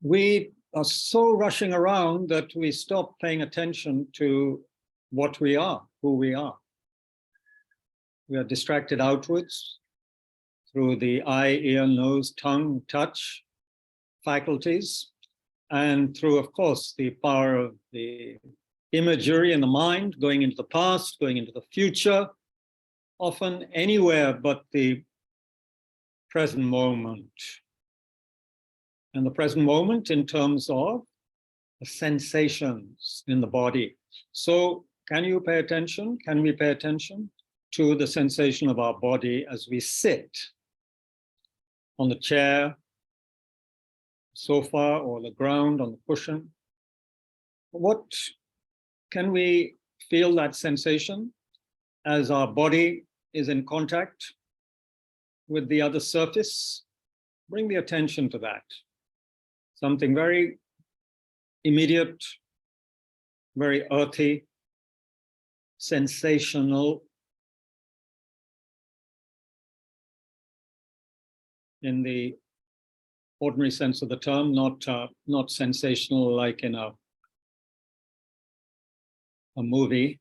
we are so rushing around that we stop paying attention to what we are, who we are. We are distracted outwards through the eye, ear, nose, tongue, touch faculties, and through, of course, the power of the imagery in the mind, going into the past, going into the future, often anywhere but the present moment. And the present moment in terms of the sensations in the body. So can you pay attention? Can we pay attention to the sensation of our body as we sit on the chair, sofa, or the ground, on the cushion? What can we feel that sensation as our body is in contact with the other surface? Bring the attention to that. Something very immediate, very earthy, sensational, in the ordinary sense of the term, not sensational like in a movie.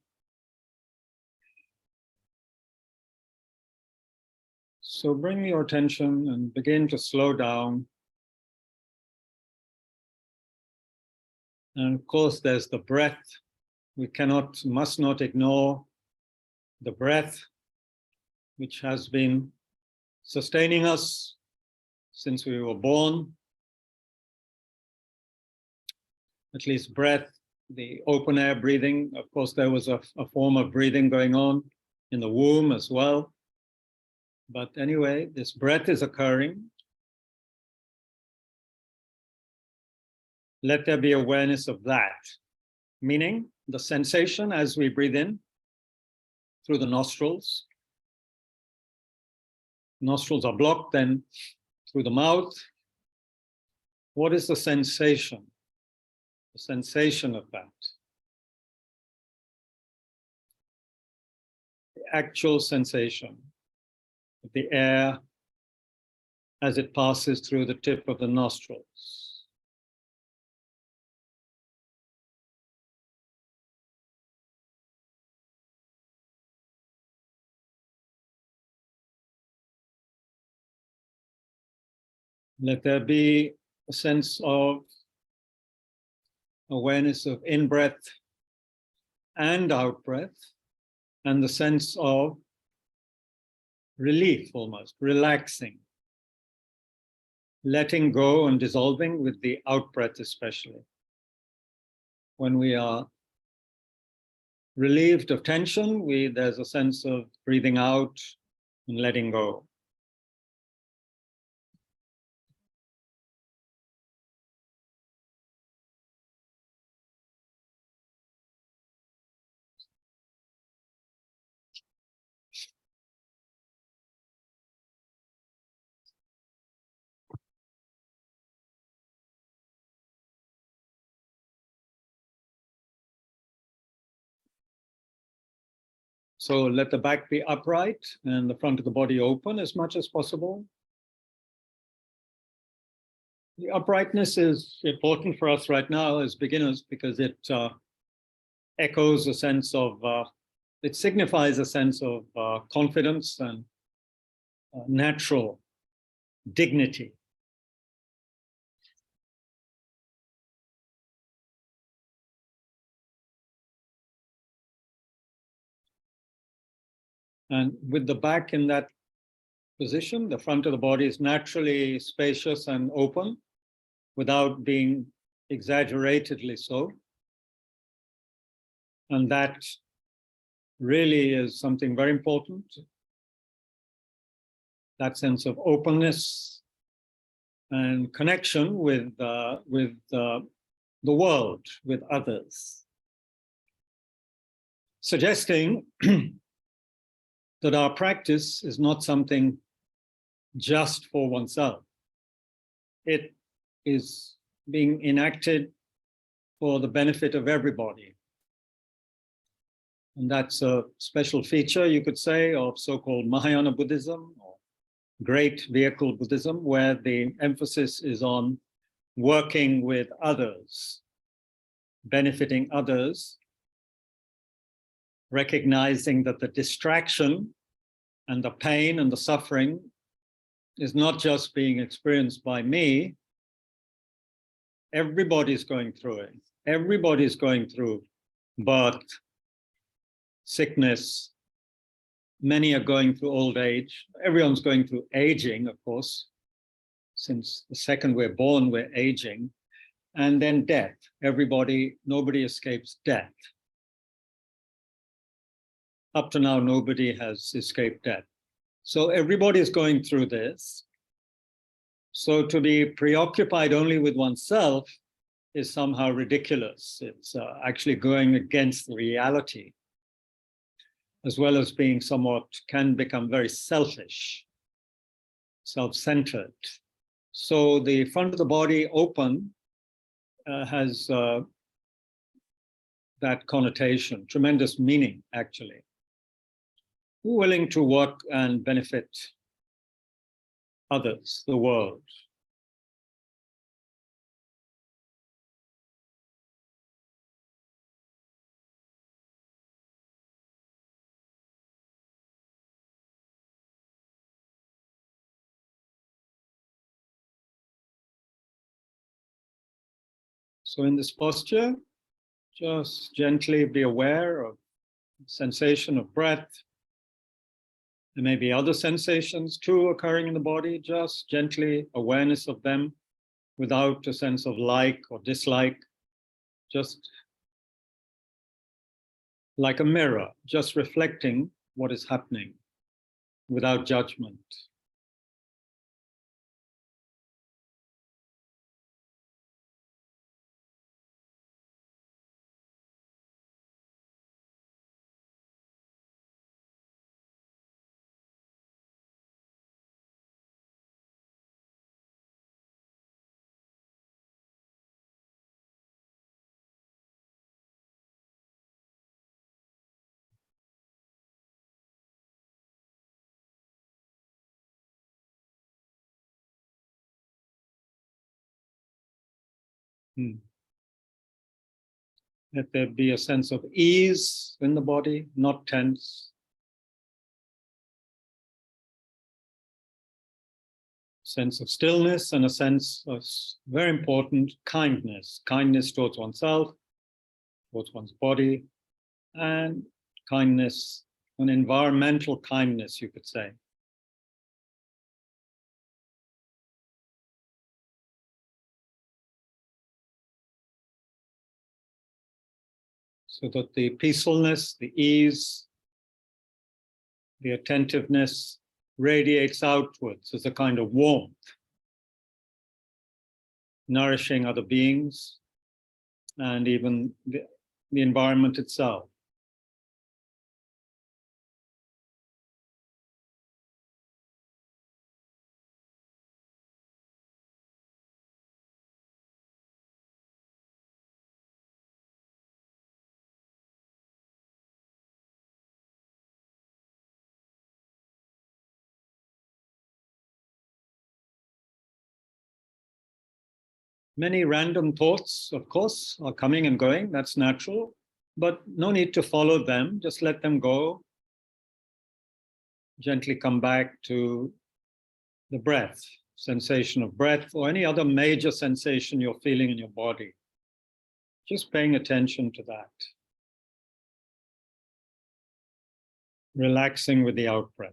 So bring your attention and begin to slow down. And of course, there's the breath. We must not ignore the breath, which has been sustaining us since we were born. At least breath, the open air breathing. Of course, there was a form of breathing going on in the womb as well. But anyway, this breath is occurring. Let there be awareness of that, meaning the sensation as we breathe in through the nostrils. Nostrils are blocked, then through the mouth. What is the sensation? The sensation of that. The actual sensation of the air as it passes through the tip of the nostrils. Let there be a sense of awareness of in-breath and out-breath, and the sense of relief, almost, relaxing, letting go and dissolving with the out-breath especially. When we are relieved of tension, there's a sense of breathing out and letting go. So let the back be upright and the front of the body open as much as possible. The uprightness is important for us right now as beginners because it echoes a sense of, it signifies a sense of confidence and natural dignity. And with the back in that position, the front of the body is naturally spacious and open without being exaggeratedly so. And that really is something very important. That sense of openness and connection with the world, with others. Suggesting that our practice is not something just for oneself. It is being enacted for the benefit of everybody. And that's a special feature, you could say, of so-called Mahayana Buddhism or great vehicle Buddhism, where the emphasis is on working with others, benefiting others, recognizing that the distraction and the pain and the suffering is not just being experienced by me. Everybody's going through it. Everybody's going through birth, sickness. Many are going through old age. Everyone's going through aging, of course. Since the second we're born, we're aging. And then death. Nobody escapes death. Up to now, nobody has escaped death. So everybody's going through this. So to be preoccupied only with oneself is somehow ridiculous. It's actually going against reality, as well as being can become very selfish, self-centered. So the front of the body open has that connotation, tremendous meaning, actually. Willing to work and benefit others, the world. So in this posture, just gently be aware of sensation of breath. There may be other sensations too occurring in the body, just gently awareness of them without a sense of like or dislike, just like a mirror, just reflecting what is happening without judgment. Let there be a sense of ease in the body, not tense. Sense of stillness and a sense of, very important, kindness. Kindness towards oneself, towards one's body, and kindness, an environmental kindness, you could say. So that the peacefulness, the ease, the attentiveness radiates outwards as a kind of warmth, nourishing other beings and even the environment itself. Many random thoughts, of course, are coming and going. That's natural, but no need to follow them. Just let them go. Gently come back to the breath, sensation of breath, or any other major sensation you're feeling in your body. Just paying attention to that. Relaxing with the out breath.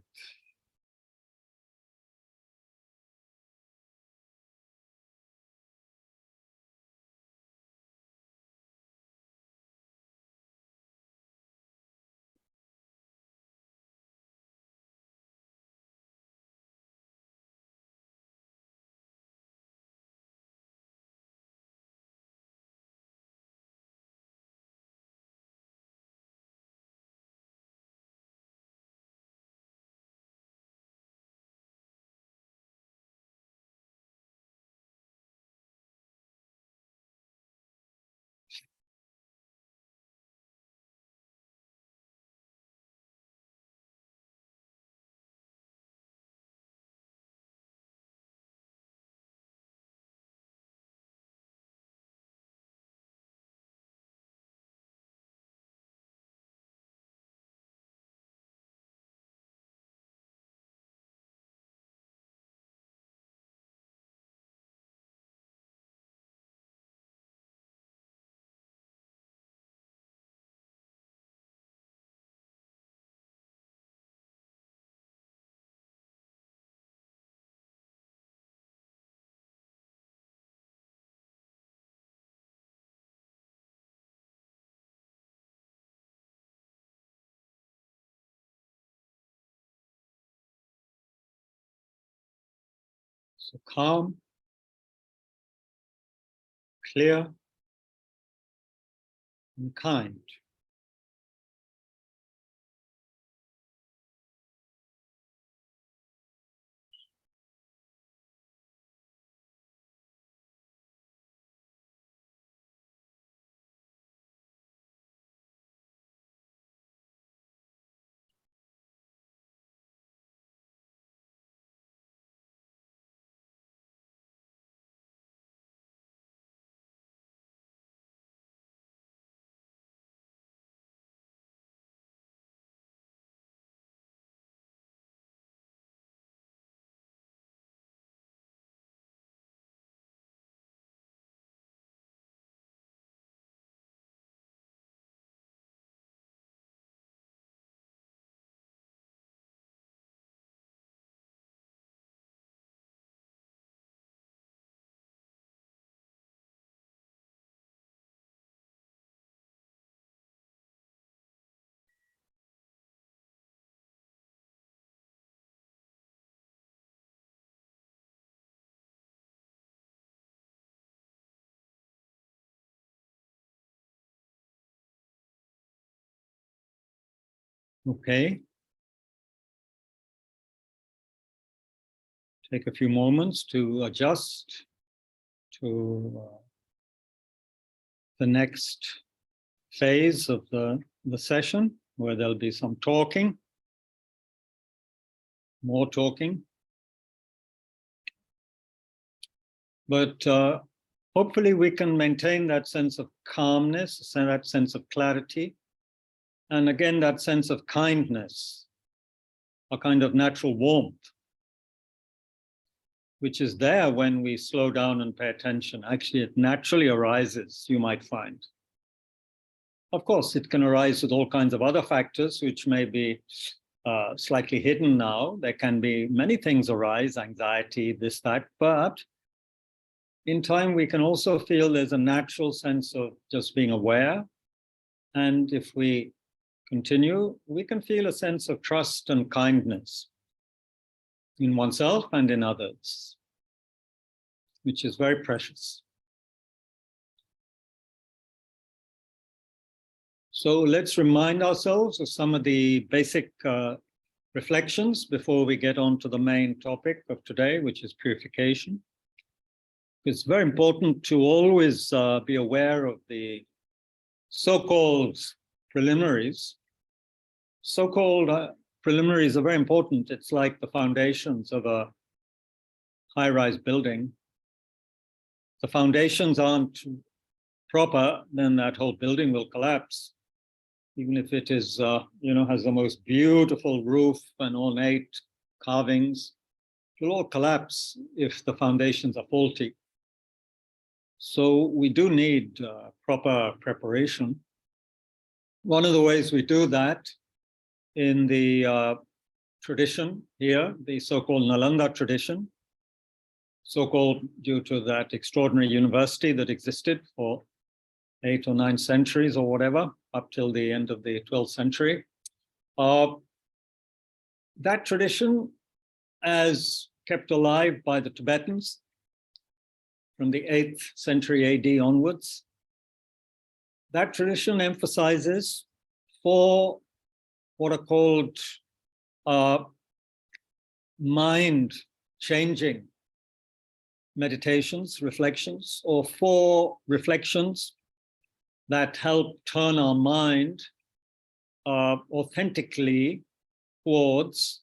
So calm, clear, and kind. Okay. Take a few moments to adjust to the next phase of the session, where there'll be some talking, more talking. But hopefully we can maintain that sense of calmness, that sense of clarity, and again, that sense of kindness, a kind of natural warmth, which is there when we slow down and pay attention. Actually, it naturally arises, you might find. Of course, it can arise with all kinds of other factors, which may be slightly hidden now. There can be many things arise, anxiety, this, that, but in time, we can also feel there's a natural sense of just being aware. And if we continue, we can feel a sense of trust and kindness in oneself and in others, which is very precious. So let's remind ourselves of some of the basic reflections before we get on to the main topic of today, which is purification. It's very important to always be aware of the so-called preliminaries. So-called preliminaries are very important. It's like the foundations of a high-rise building. If the foundations aren't proper, then that whole building will collapse. Even if it is, has the most beautiful roof and ornate carvings, it will all collapse if the foundations are faulty. So we do need proper preparation. One of the ways we do that in the tradition here, the so-called Nalanda tradition, so-called due to that extraordinary university that existed for 8 or 9 centuries or whatever, up till the end of the 12th century. That tradition, as kept alive by the Tibetans from the 8th century AD onwards, that tradition emphasizes 4 what are called mind-changing meditations, reflections, or 4 reflections that help turn our mind authentically towards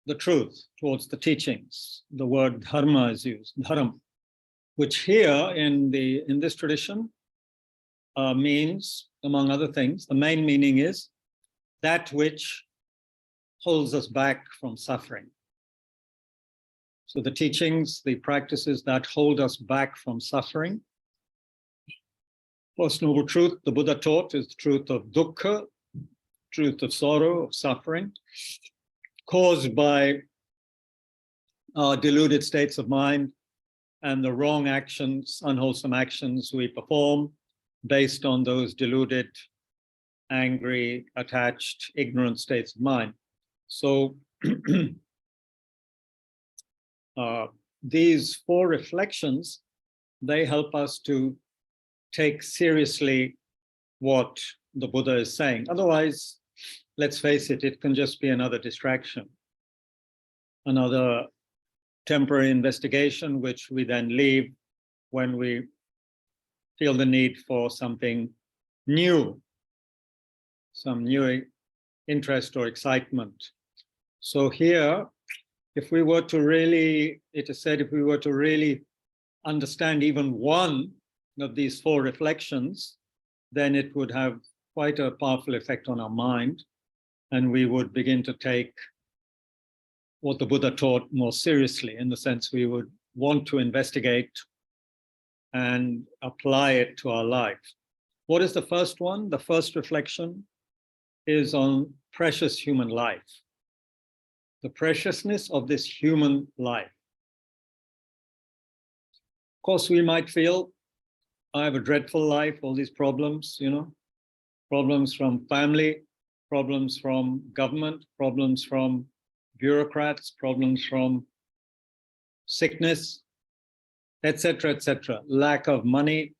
the truth, towards the teachings. The word dharma is used, dharam, which here in this tradition means, among other things, the main meaning is that which holds us back from suffering. So the teachings, the practices that hold us back from suffering. First noble truth the Buddha taught is the truth of dukkha, truth of sorrow, of suffering, caused by our deluded states of mind and the wrong actions, unwholesome actions we perform based on those deluded, angry, attached, ignorant states of mind. So these four reflections, they help us to take seriously what the Buddha is saying. Otherwise, let's face it, it can just be another distraction, another temporary investigation, which we then leave when we feel the need for something new, some new interest or excitement. So here, if we were to really, it is said, if we were to really understand even one of these four reflections, then it would have quite a powerful effect on our mind, and we would begin to take what the Buddha taught more seriously, in the sense we would want to investigate and apply it to our life. What is the first one? The first reflection is on precious human life, the preciousness of this human life. Of course, we might feel, I have a dreadful life, all these problems, problems from family, problems from government, problems from bureaucrats, problems from sickness, etc., lack of money,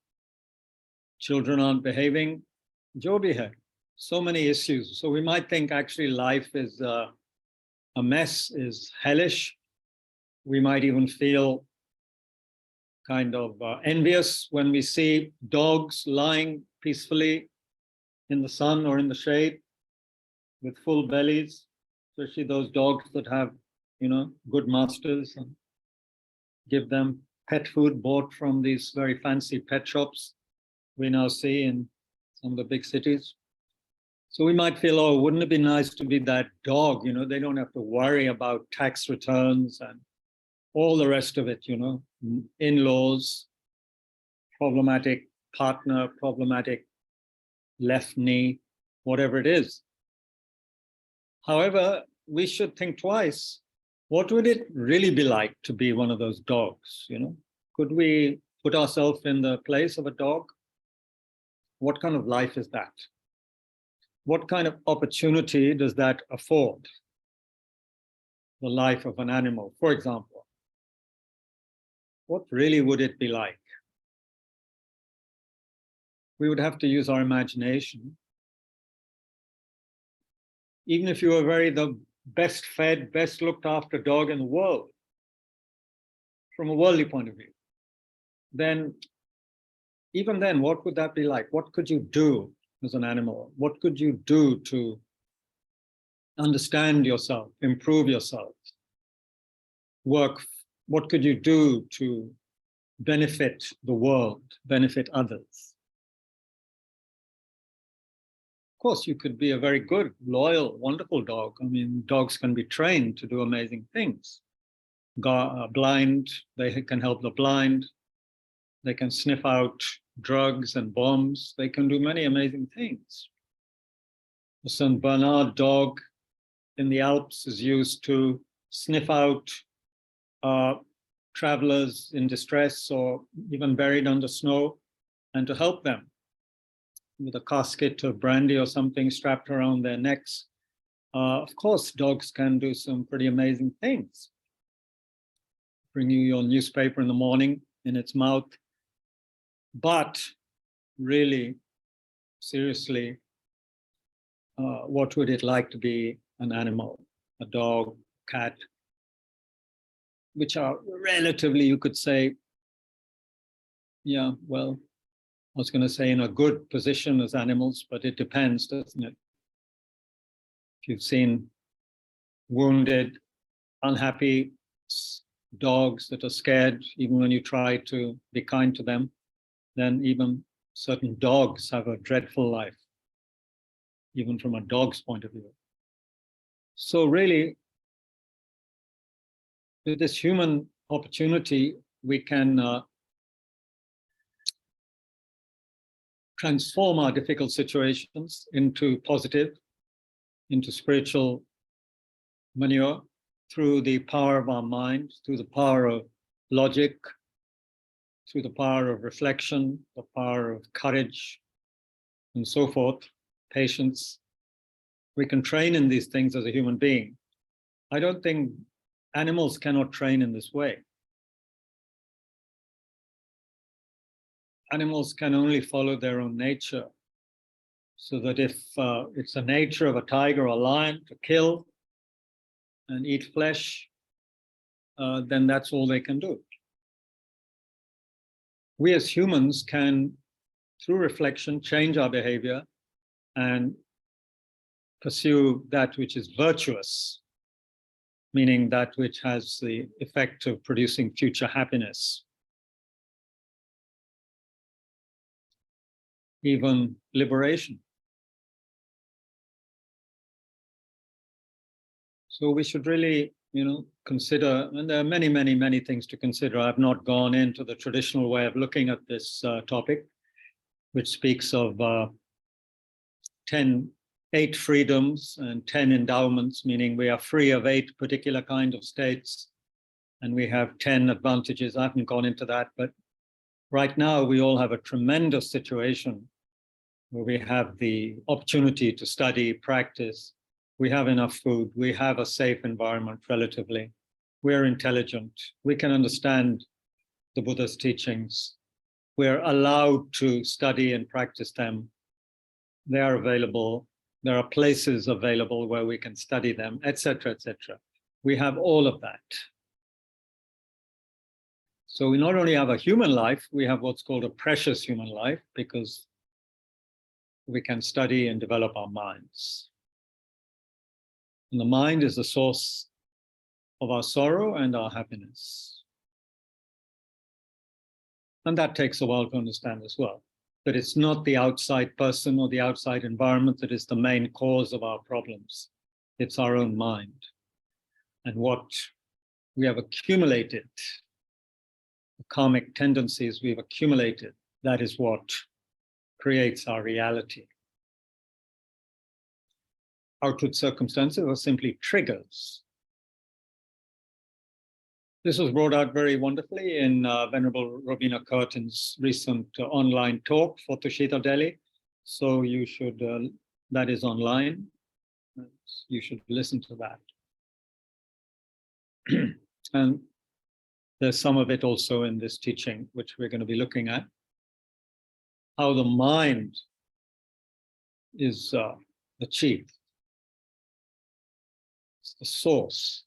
children aren't behaving, jo bhi hai, so many issues. So we might think actually life is a mess, is hellish. We might even feel kind of envious when we see dogs lying peacefully in the sun or in the shade with full bellies, especially those dogs that have, good masters, and give them pet food bought from these very fancy pet shops we now see in some of the big cities. So we might feel, oh, wouldn't it be nice to be that dog? They don't have to worry about tax returns and all the rest of it, in-laws, problematic partner, problematic left knee, whatever it is. However, we should think twice. What would it really be like to be one of those dogs? Could we put ourselves in the place of a dog? What kind of life is that? What kind of opportunity does that afford? The life of an animal, for example. What really would it be like? We would have to use our imagination. Even if you were the best fed, best looked after dog in the world, from a worldly point of view, then even then, what would that be like? What could you do as an animal? What could you do to understand yourself, improve yourself, work? What could you do to benefit the world, benefit others? Of course, you could be a very good, loyal, wonderful dog. I mean, dogs can be trained to do amazing things. Blind, they can help the blind. They can sniff out drugs and bombs. They can do many amazing things. The Saint Bernard dog in the Alps is used to sniff out travelers in distress or even buried under snow, and to help them with a casket of brandy or something strapped around their necks. Of course, dogs can do some pretty amazing things. Bring you your newspaper in the morning in its mouth. But really, seriously, what would it like to be an animal, a dog, cat, which are relatively, you could say, yeah, well, I was going to say in a good position as animals, but it depends, doesn't it? If you've seen wounded, unhappy dogs that are scared, even when you try to be kind to them, then even certain dogs have a dreadful life, even from a dog's point of view. So really, with this human opportunity, we can transform our difficult situations into positive, into spiritual manure through the power of our mind, through the power of logic, through the power of reflection, the power of courage, and so forth, patience. We can train in these things as a human being. I don't think animals cannot train in this way. animals can only follow their own nature. So that if it's the nature of a tiger or a lion to kill and eat flesh, then that's all they can do. We as humans can, through reflection, change our behavior and pursue that which is virtuous, meaning that which has the effect of producing future happiness, even liberation. So we should really, consider, and there are many, many, many things to consider. I've not gone into the traditional way of looking at this topic, which speaks of 8 freedoms and 10 endowments, meaning we are free of 8 particular kind of states, and we have 10 advantages. I haven't gone into that, but right now we all have a tremendous situation where we have the opportunity to study, practice. We have enough food. We have a safe environment relatively. We're intelligent. We can understand the Buddha's teachings. We're allowed to study and practice them. They are available. There are places available where we can study them, etc., etc. We have all of that. So we not only have a human life, we have what's called a precious human life, because we can study and develop our minds. And the mind is the source of our sorrow and our happiness. And that takes a while to understand as well. That it's not the outside person or the outside environment that is the main cause of our problems. It's our own mind. And what we have accumulated, the karmic tendencies we've accumulated, that is what creates our reality. Outward circumstances are simply triggers. This was brought out very wonderfully in Venerable Robina Courtin's recent online talk for Tushita Delhi. So you should, that is online. You should listen to that. And there's some of it also in this teaching, which we're going to be looking at. How the mind is the chief. It's the source.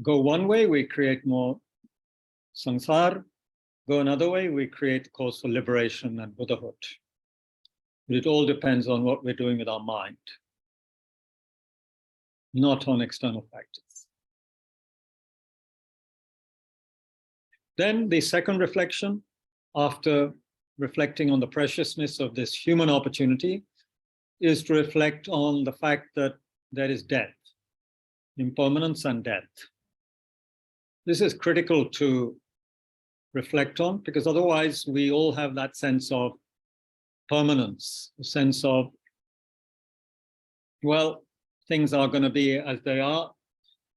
Go one way, we create more samsara. Go another way, we create the cause for liberation and Buddhahood. But it all depends on what we're doing with our mind, not on external factors. Then the second reflection, after reflecting on the preciousness of this human opportunity, is to reflect on the fact that there is death, impermanence and death. This is critical to reflect on, because otherwise we all have that sense of permanence, a sense of, well, things are going to be as they are.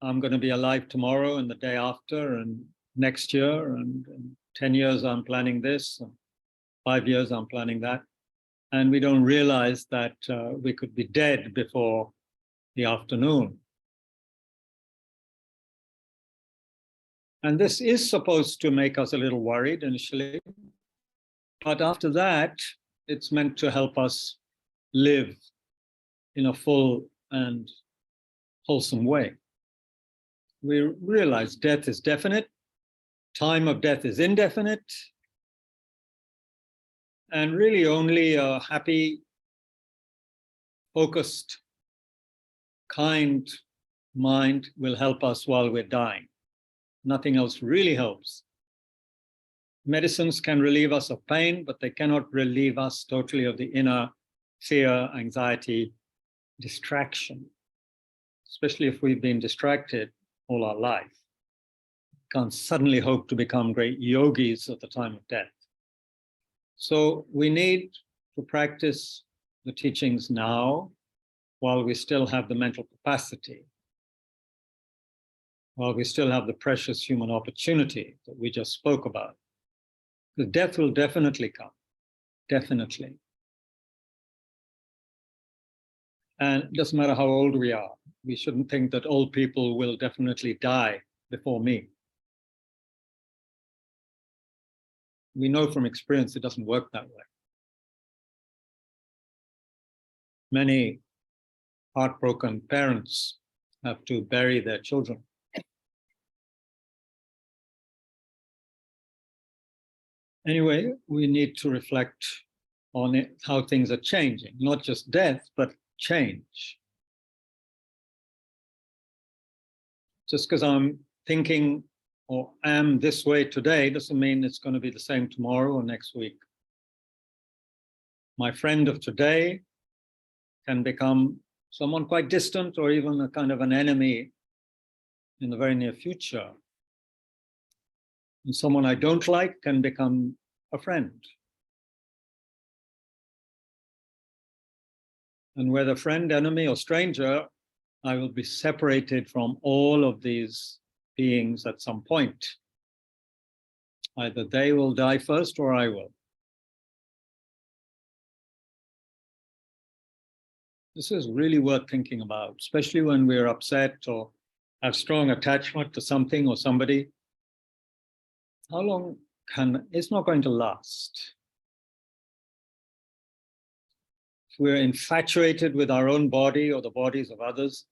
I'm going to be alive tomorrow and the day after and next year, and 10 years I'm planning this, and 5 years I'm planning that. And we don't realize that we could be dead before the afternoon. And this is supposed to make us a little worried initially, but after that, it's meant to help us live in a full and wholesome way. We realize death is definite, time of death is indefinite, and really only a happy, focused, kind mind will help us while we're dying. Nothing else really helps. Medicines can relieve us of pain, but they cannot relieve us totally of the inner fear, anxiety, distraction, especially if we've been distracted all our life. Can't suddenly hope to become great yogis at the time of death. So we need to practice the teachings now while we still have the mental capacity, while we still have the precious human opportunity that we just spoke about. The death will definitely come, definitely. And it doesn't matter how old we are. We shouldn't think that old people will definitely die before me. we know from experience it doesn't work that way. Many heartbroken parents have to bury their children. Anyway, we need to reflect on it, how things are changing, not just death, but change. Just because I'm thinking or am this way today doesn't mean it's going to be the same tomorrow or next week. My friend of today can become someone quite distant or even a kind of an enemy in the very near future. And someone I don't like can become a friend. And whether friend, enemy, or stranger, I will be separated from all of these beings at some point. Either they will die first or I will. This is really worth thinking about, especially when we're upset or have strong attachment to something or somebody. How long it's not going to last. If we're infatuated with our own body or the bodies of others,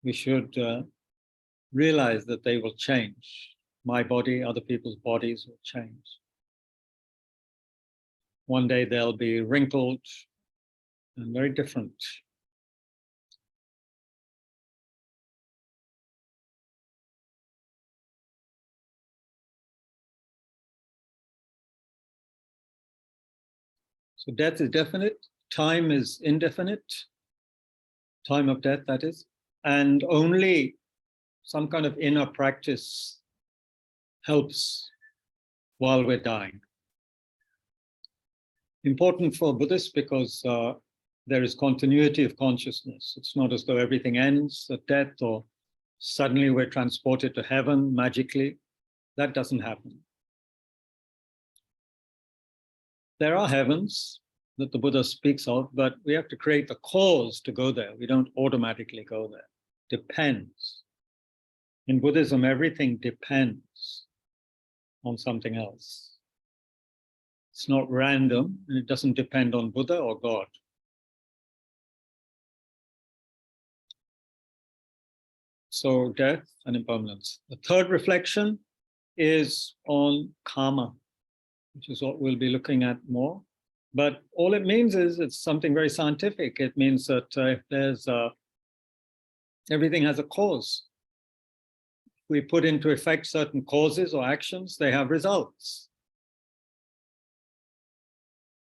we should realize that they will change. My body, other people's bodies will change. One day they'll be wrinkled and very different. So death is definite, time is indefinite, time of death, that is, and only some kind of inner practice helps while we're dying. Important for Buddhists because there is continuity of consciousness. It's not as though everything ends at death or suddenly we're transported to heaven magically. That doesn't happen. There are heavens that the Buddha speaks of, but we have to create the cause to go there. We don't automatically go there. Depends. In Buddhism, everything depends on something else. It's not random, and it doesn't depend on Buddha or God. So death and impermanence. The third reflection is on karma, which is what we'll be looking at more. But all it means is it's something very scientific. It means that if there's everything has a cause. If we put into effect certain causes or actions, they have results.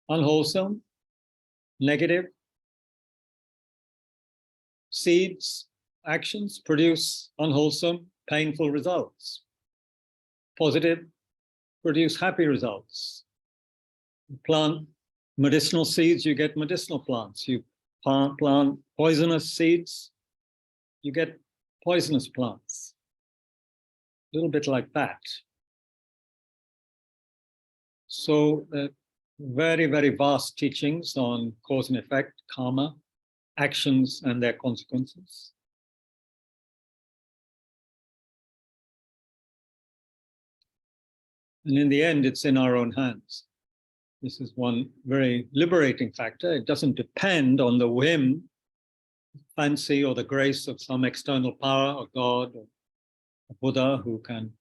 Unwholesome, negative seeds, actions produce unwholesome, painful results. Positive produce happy results. You plant medicinal seeds, you get medicinal plants. You plant poisonous seeds, you get poisonous plants. A little bit like that. So very, very vast teachings on cause and effect, karma, actions and their consequences. And in the end, it's in our own hands. This is one very liberating factor. It doesn't depend on the whim, fancy, or the grace of some external power, or God, or a Buddha who can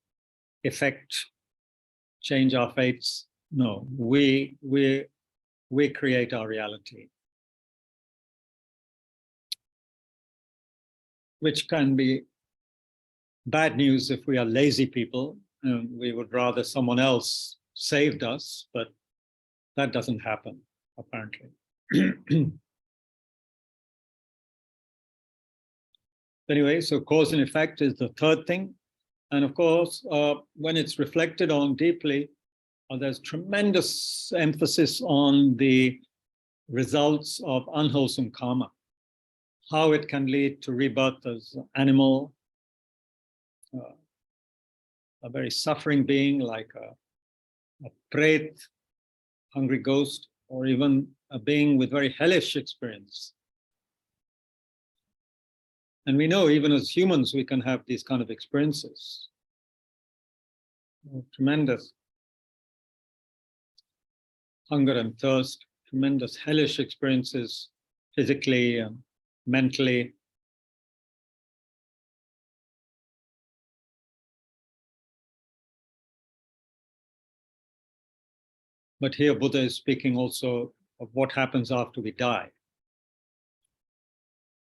change our fates. No, we create our reality, which can be bad news if we are lazy people and we would rather someone else saved us, but that doesn't happen, apparently. Anyway, so cause and effect is the third thing. And of course, when it's reflected on deeply, there's tremendous emphasis on the results of unwholesome karma, how it can lead to rebirth as an animal, a very suffering being like a pret, hungry ghost, or even a being with very hellish experience. And we know even as humans, we can have these kind of experiences. Tremendous. hunger and thirst, tremendous hellish experiences, physically and mentally. But here Buddha is speaking also of what happens after we die.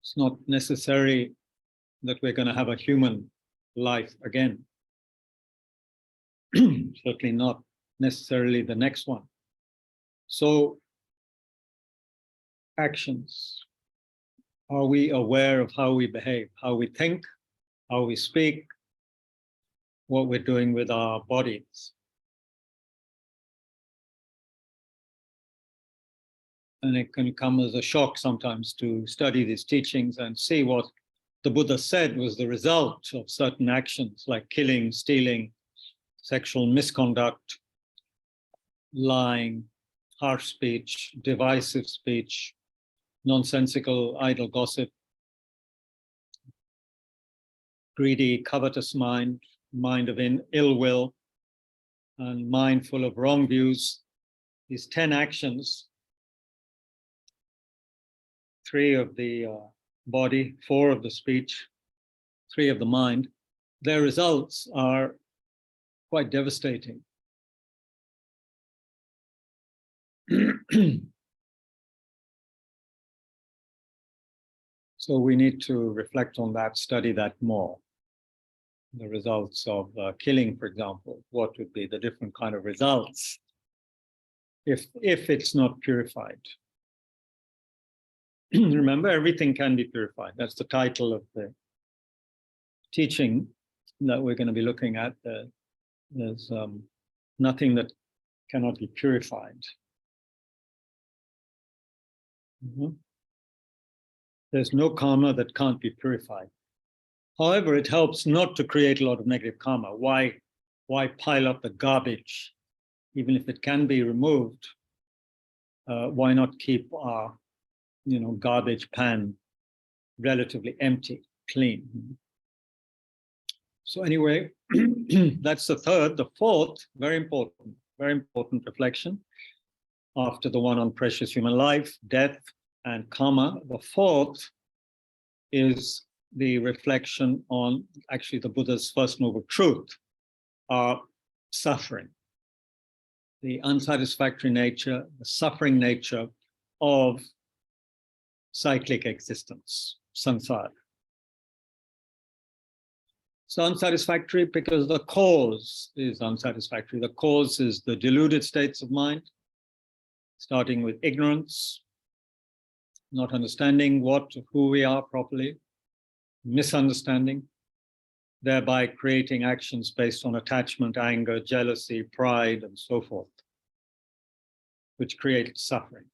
It's not necessary that we're going to have a human life again. Certainly not necessarily the next one. So, actions. Are we aware of how we behave, how we think, how we speak, what we're doing with our bodies? And it can come as a shock sometimes to study these teachings and see what the Buddha said was the result of certain actions like killing, stealing, sexual misconduct, lying, harsh speech, divisive speech, nonsensical, idle gossip, greedy, covetous mind, mind of ill will, and mind full of wrong views. These 10 actions, 3 of the body, 4 of the speech, 3 of the mind, their results are quite devastating. So we need to reflect on that, study that more. The results of killing, for example, what would be the different kind of results if it's not purified? Remember, everything can be purified. That's the title of the teaching that we're going to be looking at. There's nothing that cannot be purified. There's no karma that can't be purified. However, it helps not to create a lot of negative karma. Why pile up the garbage? Even if it can be removed, why not keep our garbage pan relatively empty, clean? So anyway, that's the third. The fourth, very important reflection after the one on precious human life, death, and karma. The fourth is the reflection on actually the Buddha's first noble truth, suffering, the unsatisfactory nature, the suffering nature of cyclic existence, samsara. So unsatisfactory because the cause is unsatisfactory. The cause is the deluded states of mind, starting with ignorance, not understanding who we are properly, misunderstanding, thereby creating actions based on attachment, anger, jealousy, pride, and so forth, which create suffering.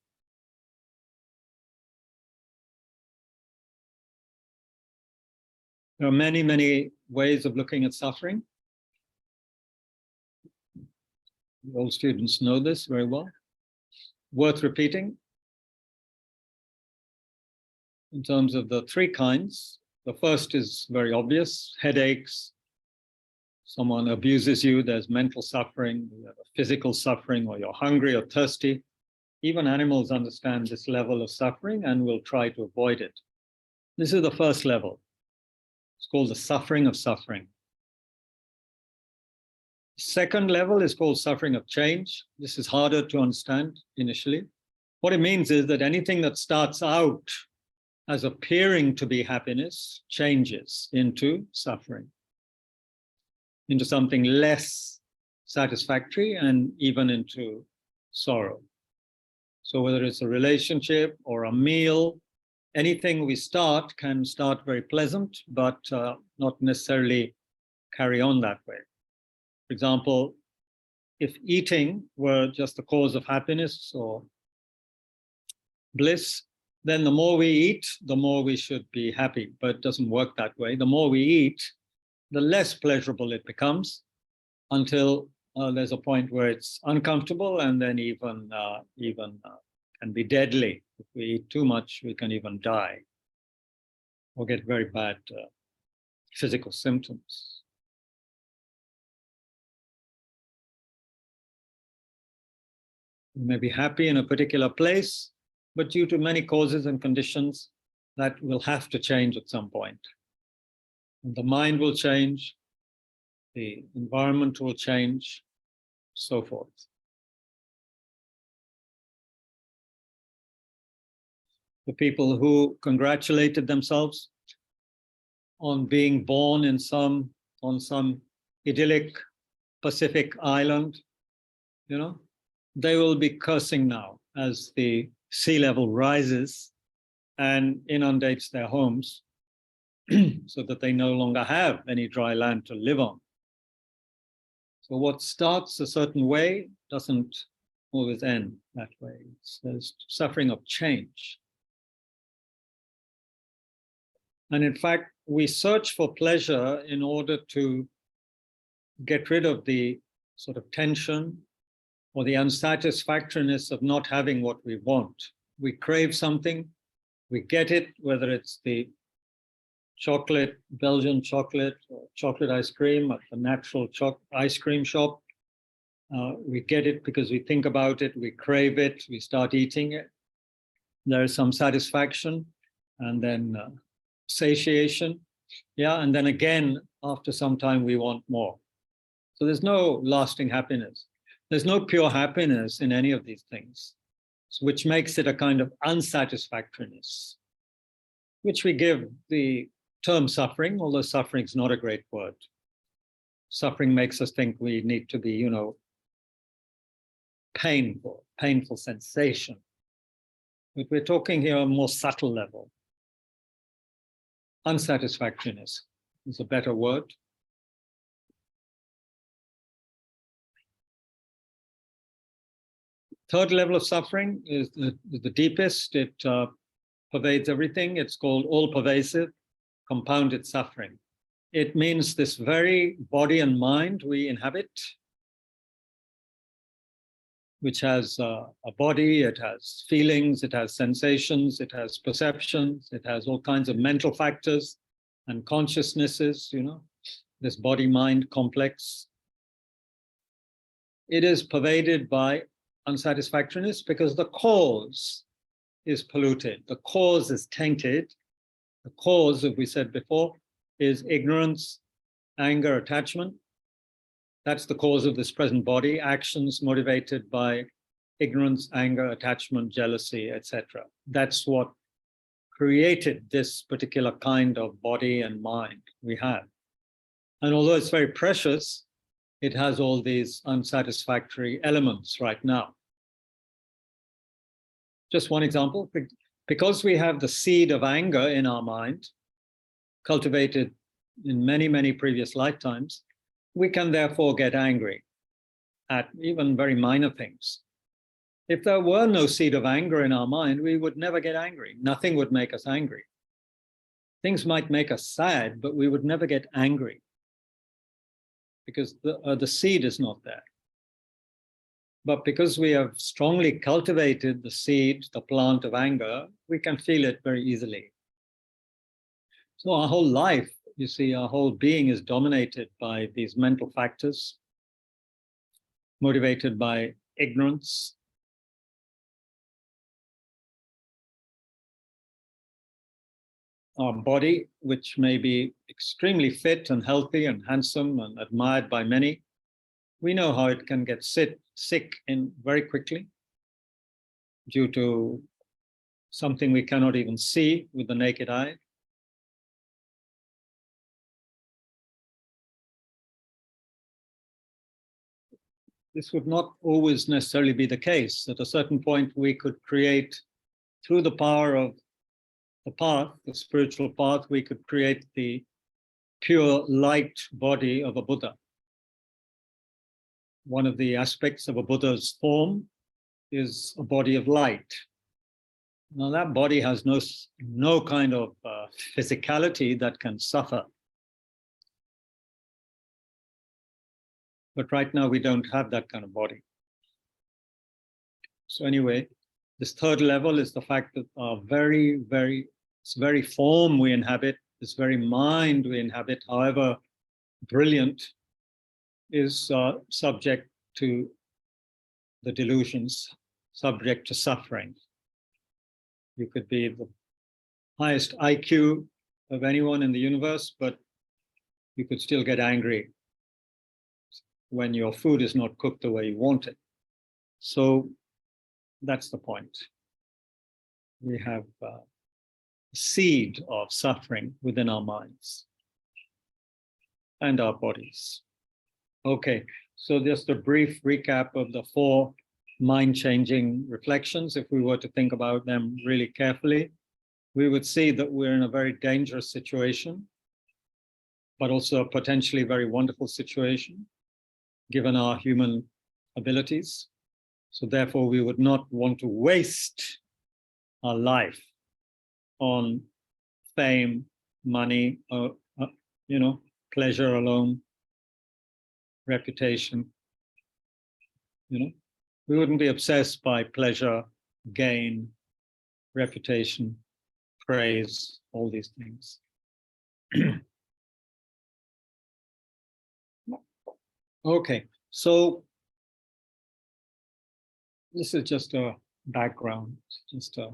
There are many, many ways of looking at suffering. All students know this very well. Worth repeating. In terms of the 3 kinds, the first is very obvious: headaches. Someone abuses you, there's mental suffering, you have a physical suffering, or you're hungry or thirsty. Even animals understand this level of suffering and will try to avoid it. This is the first level. It's called the suffering of suffering. Second level is called suffering of change. This is harder to understand initially. What it means is that anything that starts out as appearing to be happiness changes into suffering, into something less satisfactory, and even into sorrow. So whether it's a relationship or a meal, anything we start can start very pleasant, but not necessarily carry on that way. For example, if eating were just the cause of happiness or bliss, then the more we eat, the more we should be happy. But it doesn't work that way. The more we eat, the less pleasurable it becomes, until there's a point where it's uncomfortable, and then even can be deadly. If we eat too much, we can even die or get very bad physical symptoms. We may be happy in a particular place, but due to many causes and conditions, that will have to change at some point. And the mind will change, the environment will change, so forth. The people who congratulated themselves on being born in on some idyllic Pacific island, they will be cursing now as the sea level rises and inundates their homes so that they no longer have any dry land to live on. So what starts a certain way doesn't always end that way. There's suffering of change. And in fact, we search for pleasure in order to get rid of the sort of tension or the unsatisfactoriness of not having what we want. We crave something, we get it, whether it's the chocolate, Belgian chocolate, or chocolate ice cream at the natural ice cream shop. We get it because we think about it, we crave it, we start eating it. There is some satisfaction and then satiation. Yeah, and then again, after some time, we want more. So there's no lasting happiness. There's no pure happiness in any of these things, which makes it a kind of unsatisfactoriness, which we give the term suffering, although suffering is not a great word. Suffering makes us think we need to be, painful sensation. But we're talking here on a more subtle level. Unsatisfactoriness is a better word. Third level of suffering is the deepest. It pervades everything. It's called all-pervasive, compounded suffering. It means this very body and mind we inhabit, which has a body, it has feelings, it has sensations, it has perceptions, it has all kinds of mental factors and consciousnesses, this body-mind complex. It is pervaded by unsatisfactoriness because the cause is polluted. The cause is tainted. The cause, as we said before, is ignorance, anger, attachment. That's the cause of this present body, actions motivated by ignorance, anger, attachment, jealousy, etc. That's what created this particular kind of body and mind we have. And although it's very precious, it has all these unsatisfactory elements right now. Just one example, because we have the seed of anger in our mind, cultivated in many, many previous lifetimes, we can therefore get angry at even very minor things. If there were no seed of anger in our mind, we would never get angry. Nothing would make us angry. Things might make us sad, but we would never get angry because the seed is not there. But because we have strongly cultivated the seed, the plant of anger, we can feel it very easily. So our whole life, you see, our whole being is dominated by these mental factors, motivated by ignorance. Our body, which may be extremely fit and healthy and handsome and admired by many, we know how it can get sick very quickly due to something we cannot even see with the naked eye. This would not always necessarily be the case. At a certain point, we could create, through the power of the path, the spiritual path, we could create the pure light body of a Buddha. One of the aspects of a Buddha's form is a body of light. Now that body has no kind of physicality that can suffer. But right now we don't have that kind of body. So anyway, this third level is the fact that our this very form we inhabit, this very mind we inhabit, however brilliant, is subject to the delusions subject to suffering. You could be the highest IQ of anyone in the universe, but you could still get angry when your food is not cooked the way you want it. So that's the point. We have a seed of suffering within our minds and our bodies. Okay, so just a brief recap of the 4 mind-changing reflections. If we were to think about them really carefully, we would see that we're in a very dangerous situation, but also a potentially very wonderful situation, given our human abilities. So therefore, we would not want to waste our life on fame, money, pleasure alone, reputation. We wouldn't be obsessed by pleasure, gain, reputation, praise, all these things. Okay, so this is just a background, just a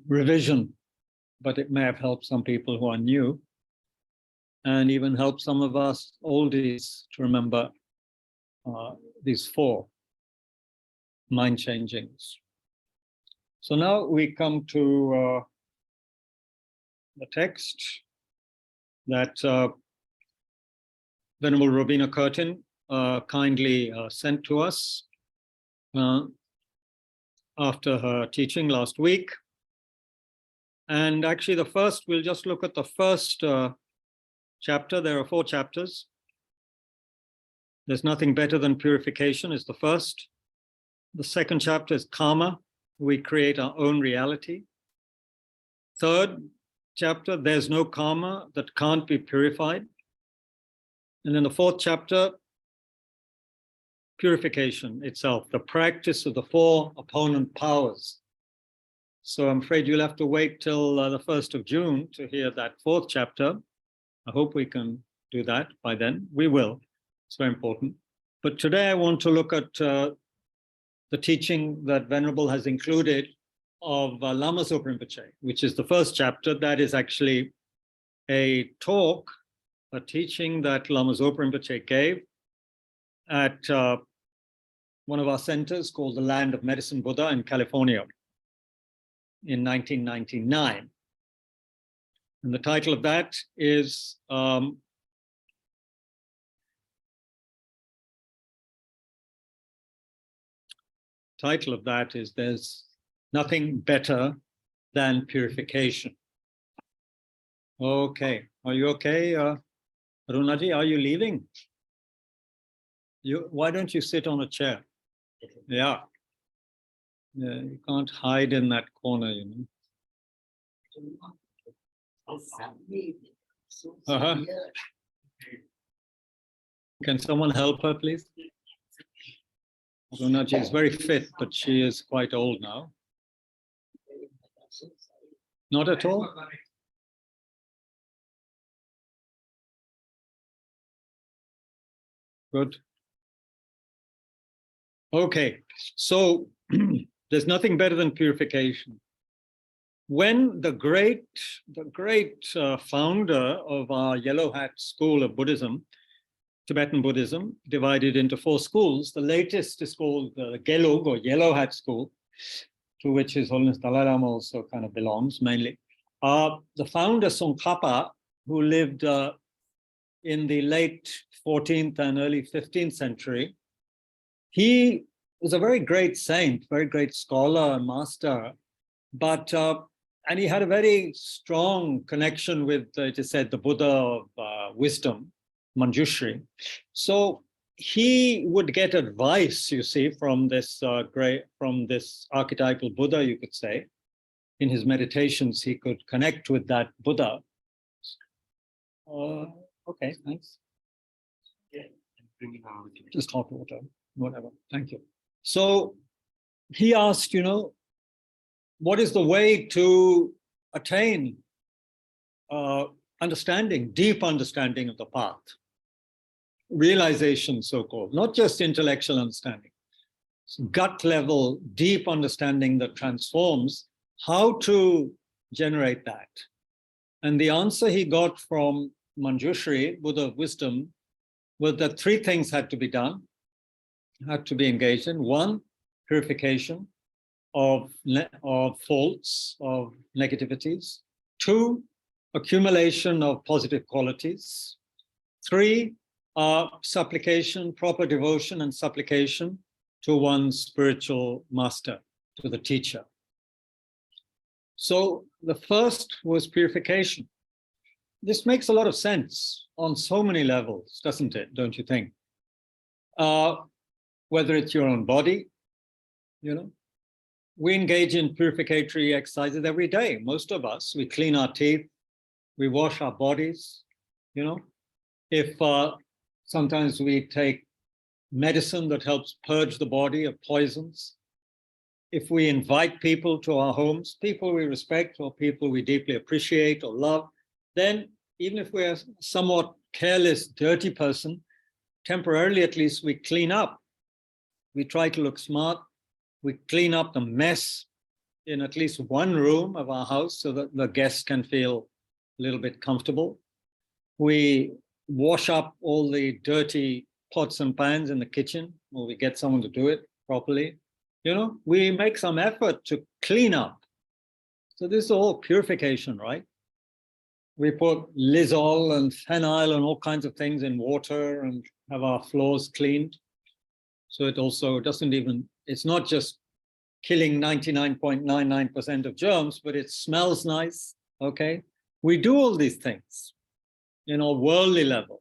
revision, but it may have helped some people who are new, and even help some of us oldies to remember these 4 mind changings. So now we come to the text that Venerable Robina Courtin kindly sent to us after her teaching last week. And actually the first, we'll just look at the first chapter. There are 4 chapters. There's nothing better than purification is the first. The second chapter is karma. We create our own reality. Third chapter, there's no karma that can't be purified. And then the 4th chapter, purification itself, the practice of the 4 opponent powers. So I'm afraid you'll have to wait till the 1st of June to hear that 4th chapter. I hope we can do that by then. We will. It's very important. But today I want to look at the teaching that Venerable has included of Lama Zopa Rinpoche, which is the first chapter. That is actually a talk, a teaching that Lama Zopa Rinpoche gave at one of our centers called the Land of Medicine Buddha in California in 1999. And the title of that is There's Nothing Better Than Purification. Okay, are you okay? Arunaji, are you leaving? Why don't you sit on a chair? Yeah. You can't hide in that corner, Can someone help her, please? Arunaji is very fit, but she is quite old now. Not at all? Good. Okay, so there's nothing better than purification. When the great founder of our Yellow Hat school of Buddhism, Tibetan Buddhism, divided into 4 schools, the latest is called the Gelug or Yellow Hat School, to which His Holiness Dalai Lama also kind of belongs mainly. The founder Tsongkhapa, who lived in the late 14th and early 15th century, he was a very great saint, very great scholar and master, but and he had a very strong connection with, it is said, the Buddha of wisdom, Manjushri. So he would get advice, you see, from this archetypal Buddha, you could say. In his meditations, he could connect with that Buddha. Okay, thanks. Yeah, just hot water, whatever. Thank you. So he asked, what is the way to attain understanding, deep understanding of the path? Realization, so-called, not just intellectual understanding. gut level, deep understanding that transforms, how to generate that. And the answer he got from Manjushri, Buddha of Wisdom, was that three things had to be done, had to be engaged in. One, purification of faults, of negativities. Two, accumulation of positive qualities. Three, supplication, proper devotion and supplication to one's spiritual master, to the teacher. So the first was purification. This makes a lot of sense on so many levels, doesn't it? Don't you think? Whether it's your own body, we engage in purificatory exercises every day. Most of us, we clean our teeth, we wash our bodies, If sometimes we take medicine that helps purge the body of poisons. If we invite people to our homes, people we respect or people we deeply appreciate or love, then even if we're a somewhat careless, dirty person, temporarily at least we clean up. We try to look smart. We clean up the mess in at least one room of our house so that the guests can feel a little bit comfortable. We wash up all the dirty pots and pans in the kitchen, or we get someone to do it properly. We make some effort to clean up. So this is all purification, right? We put Lysol and phenyl and all kinds of things in water and have our floors cleaned. So it also doesn't even, it's not just killing 99.99% of germs, but it smells nice, okay? We do all these things, worldly level.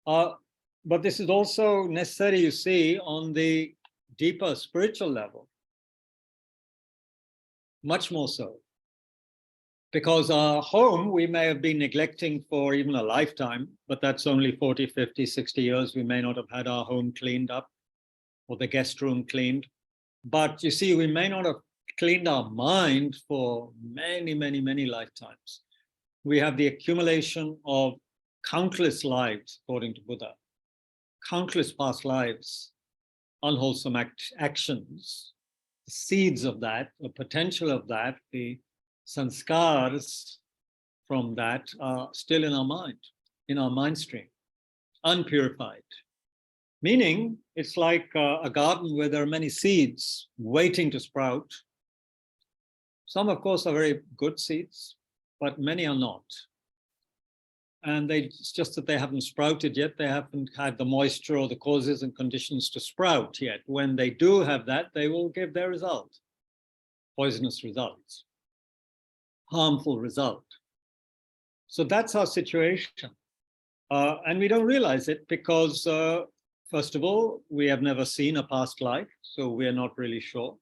But this is also necessary, you see, on the deeper spiritual level. Much more so. Because our home, we may have been neglecting for even a lifetime, but that's only 40, 50, 60 years. We may not have had our home cleaned up or the guest room cleaned. But you see, we may not have cleaned our mind for many, many, many lifetimes. We have the accumulation of countless lives, according to Buddha, countless past lives, unwholesome actions, the seeds of that, the potential of that, the sanskars from that are still in our mind stream, unpurified. Meaning, it's like a garden where there are many seeds waiting to sprout. Some, of course, are very good seeds, but many are not. And it's just that they haven't sprouted yet. They haven't had the moisture or the causes and conditions to sprout yet. When they do have that, they will give their result. Poisonous results. Harmful result. So that's our situation. And we don't realize it because, first of all, we have never seen a past life, so we're not really sure.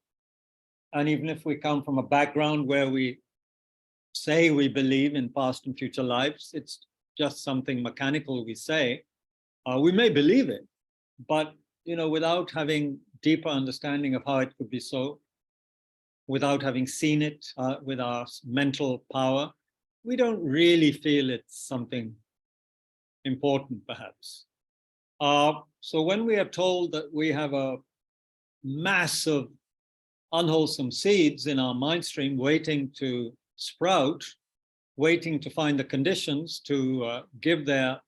And even if we come from a background where we say we believe in past and future lives, it's just something mechanical we say. We may believe it, but without having deeper understanding of how it could be so, without having seen it with our mental power, we don't really feel it's something important, perhaps. So when we are told that we have a mass of unwholesome seeds in our mind stream waiting to sprout, waiting to find the conditions to give their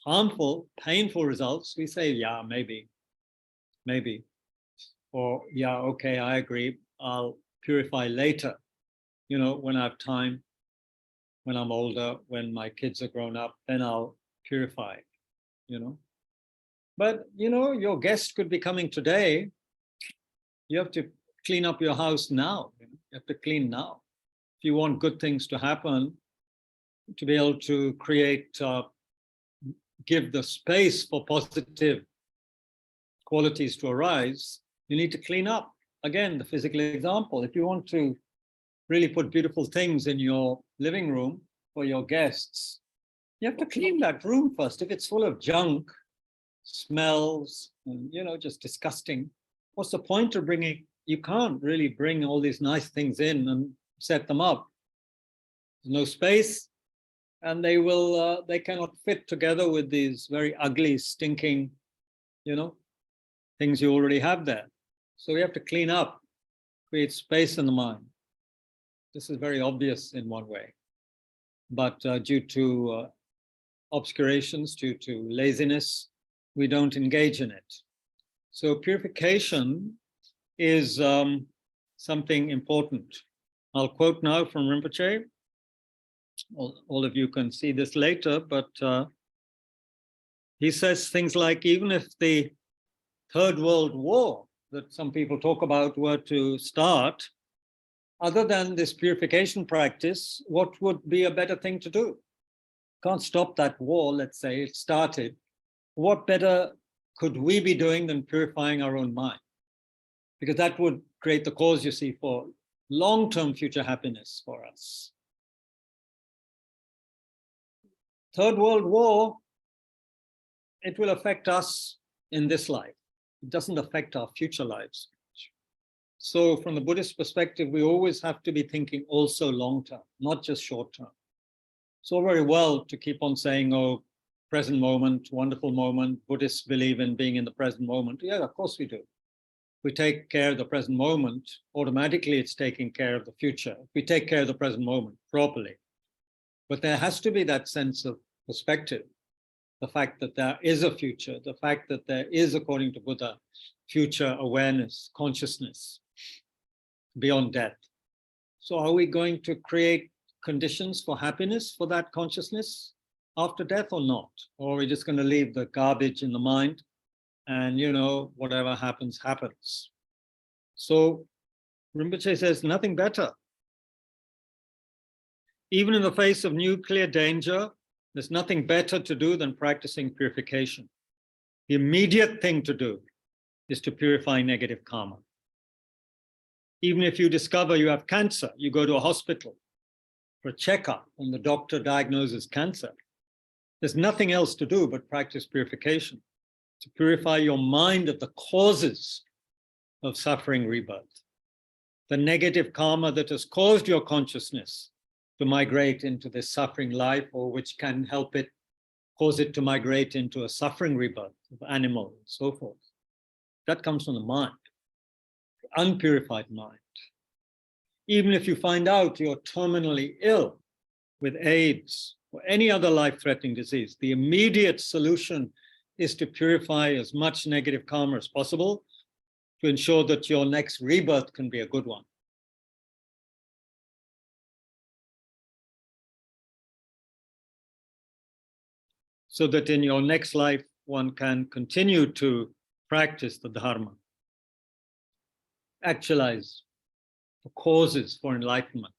harmful, painful results, we say, yeah, maybe. Or, yeah, okay, I agree. I'll purify later, when I have time, when I'm older, when my kids are grown up, then I'll purify, But, your guest could be coming today. You have to clean up your house now. You have to clean now. If you want good things to happen, to be able to create, give the space for positive qualities to arise, you need to clean up. Again, the physical example, if you want to really put beautiful things in your living room for your guests, you have to clean that room first. If it's full of junk, smells, and, just disgusting, what's the point of bringing? You can't really bring all these nice things in and set them up. There's no space, and they cannot fit together with these very ugly, stinking, things you already have there. So we have to clean up, create space in the mind. This is very obvious in one way, but due to obscurations, due to laziness, we don't engage in it. So purification is something important. I'll quote now from Rinpoche. All of you can see this later, but he says things like, even if the Third World War that some people talk about were to start, other than this purification practice, what would be a better thing to do? Can't stop that war, let's say, it started. What better could we be doing than purifying our own mind? Because that would create the cause, you see, for long-term future happiness for us. Third World War, it will affect us in this life. It doesn't affect our future lives. So from the Buddhist perspective, we always have to be thinking also long-term, not just short-term. It's all very well to keep on saying, oh, present moment, wonderful moment, Buddhists believe in being in the present moment. Yeah, of course we do. If we take care of the present moment, automatically it's taking care of the future. If we take care of the present moment properly. But there has to be that sense of perspective, the fact that there is a future, the fact that there is, according to Buddha, future awareness, consciousness beyond death. So are we going to create conditions for happiness for that consciousness after death or not? Or are we just going to leave the garbage in the mind and, you know, whatever happens, happens? So Rinpoche says nothing better. Even in the face of nuclear danger, there's nothing better to do than practicing purification. The immediate thing to do is to purify negative karma. Even if you discover you have cancer, you go to a hospital for a checkup and the doctor diagnoses cancer. There's nothing else to do but practice purification, to purify your mind of the causes of suffering rebirth. The negative karma that has caused your consciousness to migrate into this suffering life, or which can help it, cause it to migrate into a suffering rebirth of animal and so forth. That comes from the mind, the unpurified mind. Even if you find out you're terminally ill with AIDS or any other life-threatening disease, the immediate solution is to purify as much negative karma as possible to ensure that your next rebirth can be a good one. So that in your next life, one can continue to practice the Dharma, actualize the causes for enlightenment.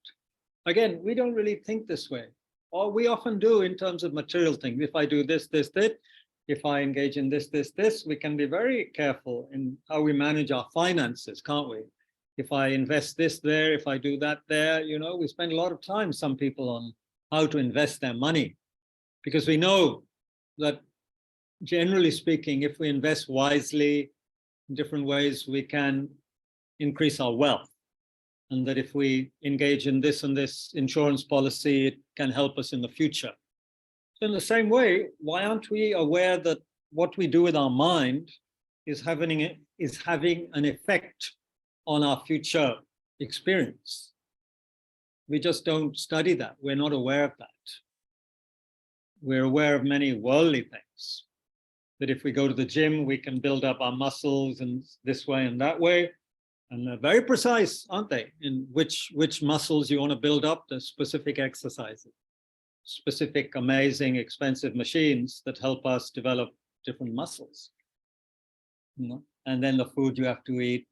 Again, we don't really think this way, or we often do in terms of material things. If I do this, this, this, if I engage in this, this, this, we can be very careful in how we manage our finances, can't we? If I invest this there, if I do that there, you know, we spend a lot of time, some people, on how to invest their money, because we know that generally speaking, if we invest wisely in different ways, we can increase our wealth. And that if we engage in this and this insurance policy, it can help us in the future. So in the same way, why aren't we aware that what we do with our mind is having an effect on our future experience? We just don't study that. We're not aware of that. We're aware of many worldly things, that if we go to the gym, we can build up our muscles in this way and that way. And they're very precise, aren't they, in which muscles you want to build up, the specific exercises, specific, amazing, expensive machines that help us develop different muscles. You know? And then the food you have to eat,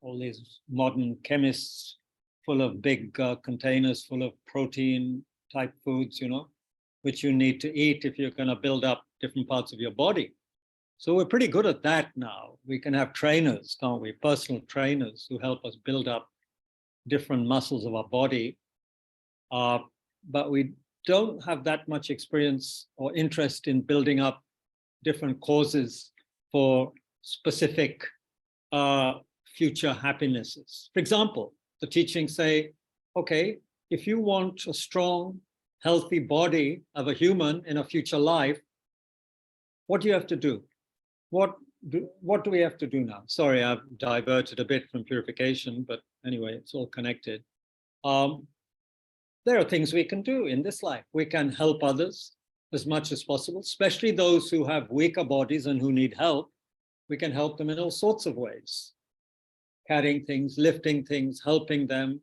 all these modern chemists full of big containers full of protein type foods, you know, which you need to eat if you're going to build up different parts of your body. So we're pretty good at that now. We can have trainers, can't we? Personal trainers who help us build up different muscles of our body. But we don't have that much experience or interest in building up different causes for specific future happinesses. For example, the teachings say, okay, if you want a strong, healthy body of a human in a future life, what do you have to do? What what do we have to do now? Sorry, I've diverted a bit from purification, but anyway, it's all connected. There are things we can do in this life. We can help others as much as possible, especially those who have weaker bodies and who need help. We can help them in all sorts of ways. Carrying things, lifting things, helping them,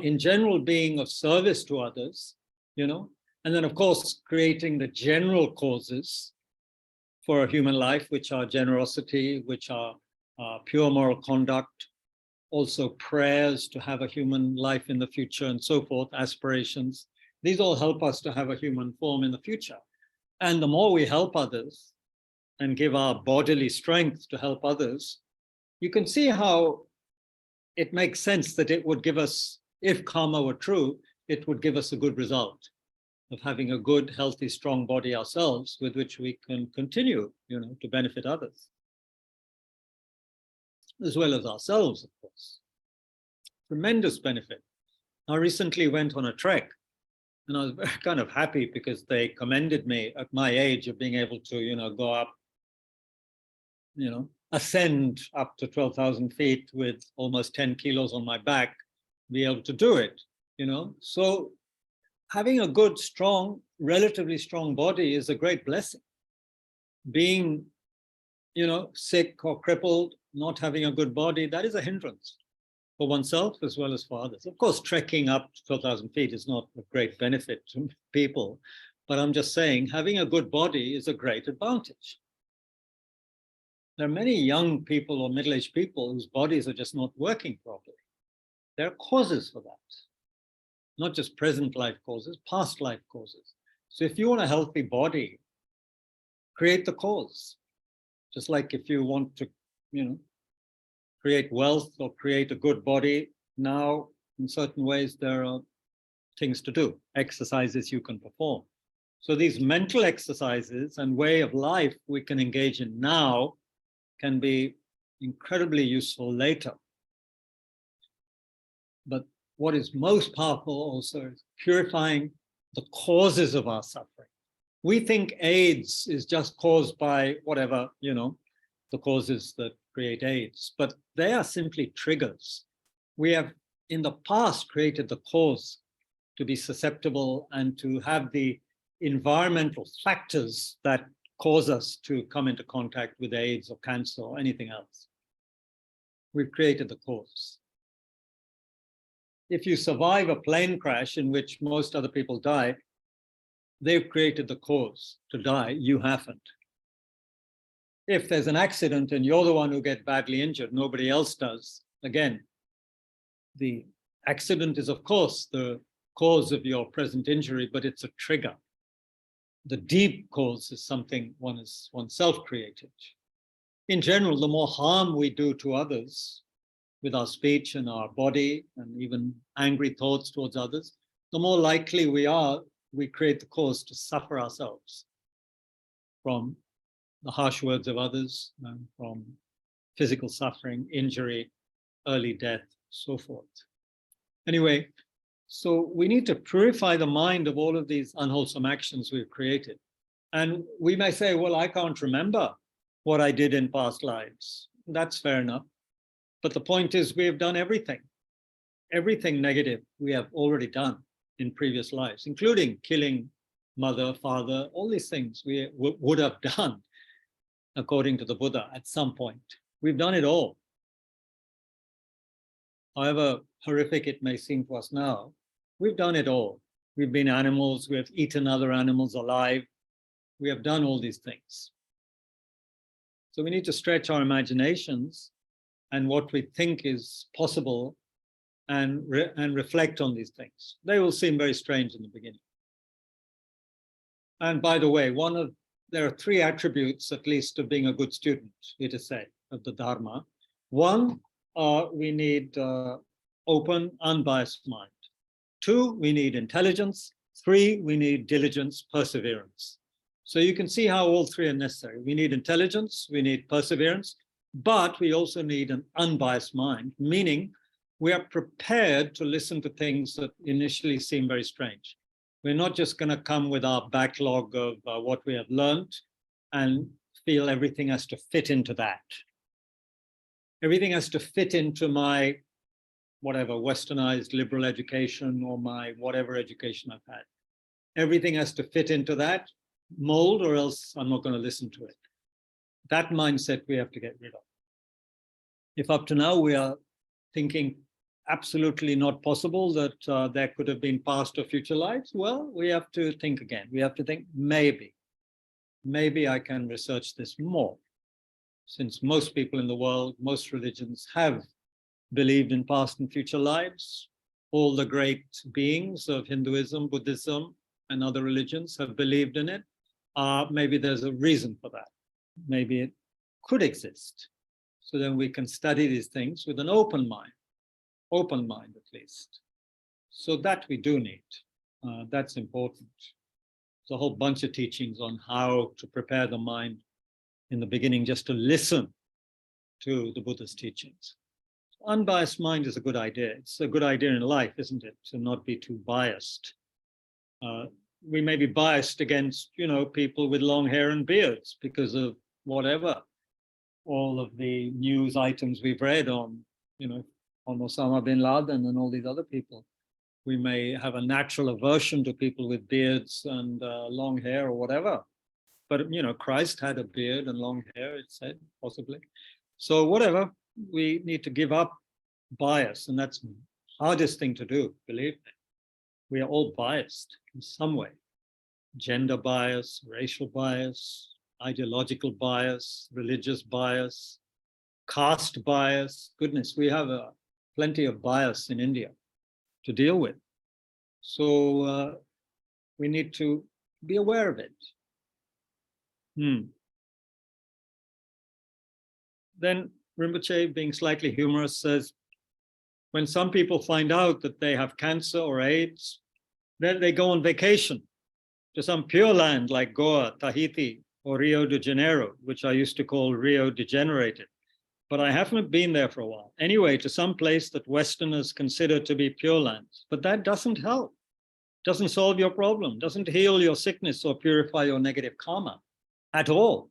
in general, being of service to others, you know, and then of course, creating the general causes for a human life, which are generosity, which are pure moral conduct, also prayers to have a human life in the future and so forth, aspirations. These all help us to have a human form in the future. And the more we help others and give our bodily strength to help others, you can see how it makes sense that it would give us, if karma were true, it would give us a good result of having a good, healthy, strong body ourselves with which we can continue, you know, to benefit others, as well as ourselves, of course. Tremendous benefit. I recently went on a trek, and I was very kind of happy because they commended me at my age of being able to, you know, go up, you know, ascend up to 12,000 feet with almost 10 kilos on my back, be able to do it, you know. So having a good, strong, relatively strong body is a great blessing. Being, you know, sick or crippled, not having a good body, that is a hindrance for oneself as well as for others. Of course, trekking up to 12,000 feet is not a great benefit to people, but I'm just saying having a good body is a great advantage. There are many young people or middle-aged people whose bodies are just not working properly. There are causes for that. Not just present life causes, past life causes. So if you want a healthy body, create the cause. Just like if you want to, you know, create wealth or create a good body, now in certain ways there are things to do, exercises you can perform. So these mental exercises and way of life we can engage in now can be incredibly useful later. But what is most powerful also is purifying the causes of our suffering. We think AIDS is just caused by whatever, you know, the causes that create AIDS, but they are simply triggers. We have in the past created the cause to be susceptible and to have the environmental factors that cause us to come into contact with AIDS or cancer or anything else. We've created the cause. If you survive a plane crash in which most other people die, they've created the cause to die, you haven't. If there's an accident and you're the one who gets badly injured, nobody else does, again, the accident is of course the cause of your present injury, but it's a trigger. The deep cause is something one is oneself created. In general, the more harm we do to others, with our speech and our body and even angry thoughts towards others, the more likely we create the cause to suffer ourselves from the harsh words of others, and from physical suffering, injury, early death, so forth. Anyway, so we need to purify the mind of all of these unwholesome actions we've created. And we may say, well, I can't remember what I did in past lives. That's fair enough. But the point is, we have done everything. Everything negative we have already done in previous lives, including killing mother, father, all these things we would have done, according to the Buddha, at some point. We've done it all. However horrific it may seem to us now, we've done it all. We've been animals, we have eaten other animals alive. We have done all these things. So we need to stretch our imaginations and what we think is possible and reflect on these things. They will seem very strange in the beginning. And by the way, there are three attributes, at least, of being a good student, it is said, of the Dharma. One, we need open, unbiased mind. Two, we need intelligence. Three, we need diligence, perseverance. So you can see how all three are necessary. We need intelligence, we need perseverance, but we also need an unbiased mind, meaning we are prepared to listen to things that initially seem very strange. We're not just going to come with our backlog of what we have learned and feel everything has to fit into that. Everything has to fit into my whatever westernized liberal education or my whatever education I've had. Everything has to fit into that mold or else I'm not going to listen to it. That mindset we have to get rid of. If up to now we are thinking absolutely not possible that there could have been past or future lives, well, we have to think again. We have to think maybe I can research this more. Since most people in the world, most religions have believed in past and future lives. All the great beings of Hinduism, Buddhism, and other religions have believed in it. Maybe there's a reason for that. Maybe it could exist. So then we can study these things with an open mind at least. So that we do need. That's important. There's a whole bunch of teachings on how to prepare the mind in the beginning, just to listen to the Buddha's teachings. Unbiased mind is a good idea. It's a good idea in life, isn't it? To not be too biased. We may be biased against, people with long hair and beards because of whatever, all of the news items we've read on, on Osama bin Laden and all these other people. We may have a natural aversion to people with beards and long hair or whatever. But, Christ had a beard and long hair, it said, possibly. So whatever, we need to give up bias. And that's the hardest thing to do, believe me. We are all biased in some way. Gender bias, racial bias, ideological bias, religious bias, caste bias. Goodness, we have plenty of bias in India to deal with. So we need to be aware of it. Then Rinpoche, being slightly humorous, says, when some people find out that they have cancer or AIDS, then they go on vacation to some pure land like Goa, Tahiti, or Rio de Janeiro, which I used to call Rio Degenerated. But I haven't been there for a while. Anyway, to some place that Westerners consider to be pure lands. But that doesn't help, doesn't solve your problem, doesn't heal your sickness or purify your negative karma at all.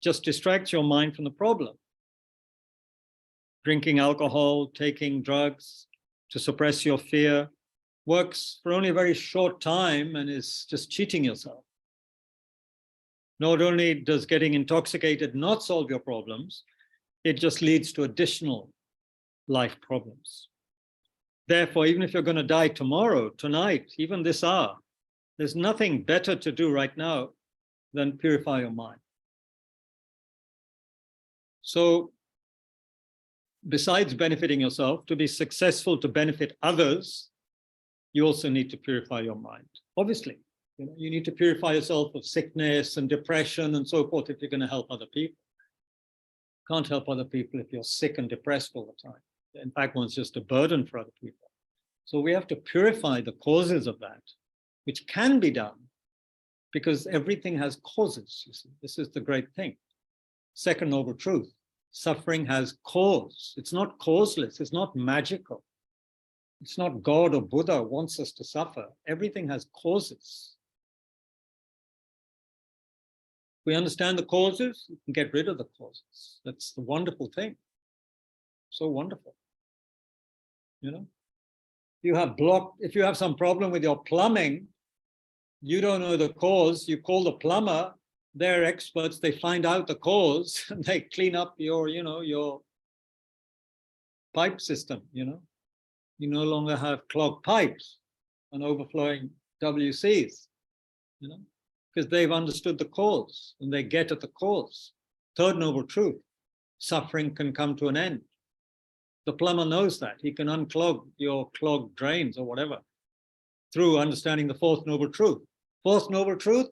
Just distracts your mind from the problem. Drinking alcohol, taking drugs to suppress your fear works for only a very short time and is just cheating yourself. Not only does getting intoxicated not solve your problems, it just leads to additional life problems. Therefore, even if you're going to die tomorrow, tonight, even this hour, there's nothing better to do right now than purify your mind. So, besides benefiting yourself, to be successful, to benefit others, you also need to purify your mind. Obviously, you need to purify yourself of sickness and depression and so forth if you're going to help other people. Can't help other people if you're sick and depressed all the time. In fact, one's just a burden for other people. So we have to purify the causes of that, which can be done because everything has causes. You see, this is the great thing. Second noble truth. Suffering has cause. It's not causeless. It's not magical. It's not God or Buddha wants us to suffer. Everything has causes. If we understand the causes, we can get rid of the causes. That's the wonderful thing. So wonderful. If you have some problem with your plumbing, you don't know the cause, you call the plumber, they're experts, they find out the cause, and they clean up your pipe system, You no longer have clogged pipes and overflowing WCs, because they've understood the cause and they get at the cause. Third noble truth, suffering can come to an end. The plumber knows that. He can unclog your clogged drains or whatever through understanding the fourth noble truth. Fourth noble truth,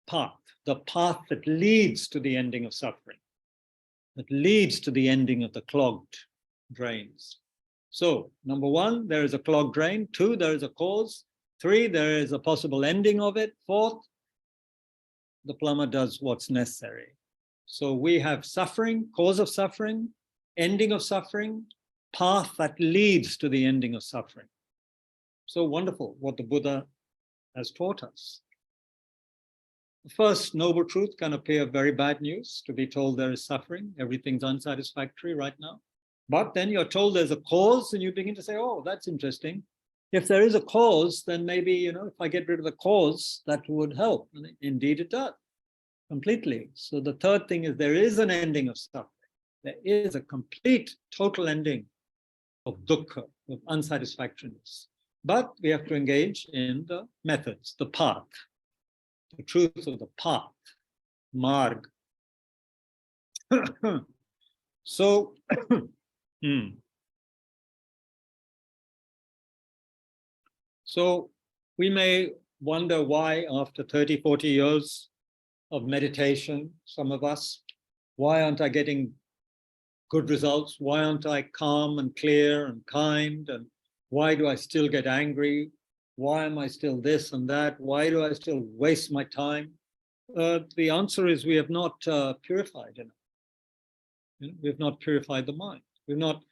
path, the path that leads to the ending of suffering, that leads to the ending of the clogged drains. So, number one, there is a clogged drain. Two, there is a cause. Three, there is a possible ending of it. Fourth, the plumber does what's necessary. So we have suffering, cause of suffering, ending of suffering, path that leads to the ending of suffering. So wonderful what the Buddha has taught us. First, noble truth can appear very bad news, to be told there is suffering, everything's unsatisfactory right now. But then you're told there's a cause, and you begin to say, oh, that's interesting. If there is a cause, then maybe, if I get rid of the cause, that would help. And indeed it does, completely. So the third thing is there is an ending of suffering. There is a complete, total ending of dukkha, of unsatisfactoriness. But we have to engage in the methods, the path, the truth of the path, marg. So, so we may wonder why after 30, 40 years of meditation, some of us, why aren't I getting good results? Why aren't I calm and clear and kind? And why do I still get angry? Why am I still this and that? Why do I still waste my time? The answer is we have not purified enough. We've not purified the mind. We've not,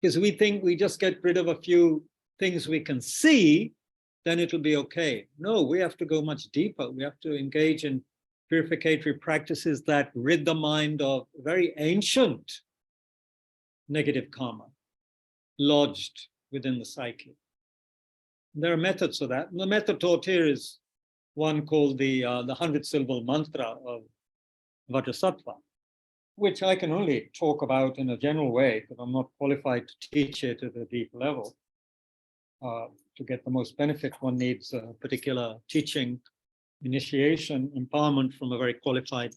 because we think we just get rid of a few things we can see, then it'll be okay. No, we have to go much deeper. We have to engage in purificatory practices that rid the mind of very ancient negative karma lodged within the psyche. There are methods for that. And the method taught here is one called the 100-syllable mantra of Vajrasattva, which I can only talk about in a general way because I'm not qualified to teach it at a deep level. To get the most benefit, one needs a particular teaching, initiation, empowerment from a very qualified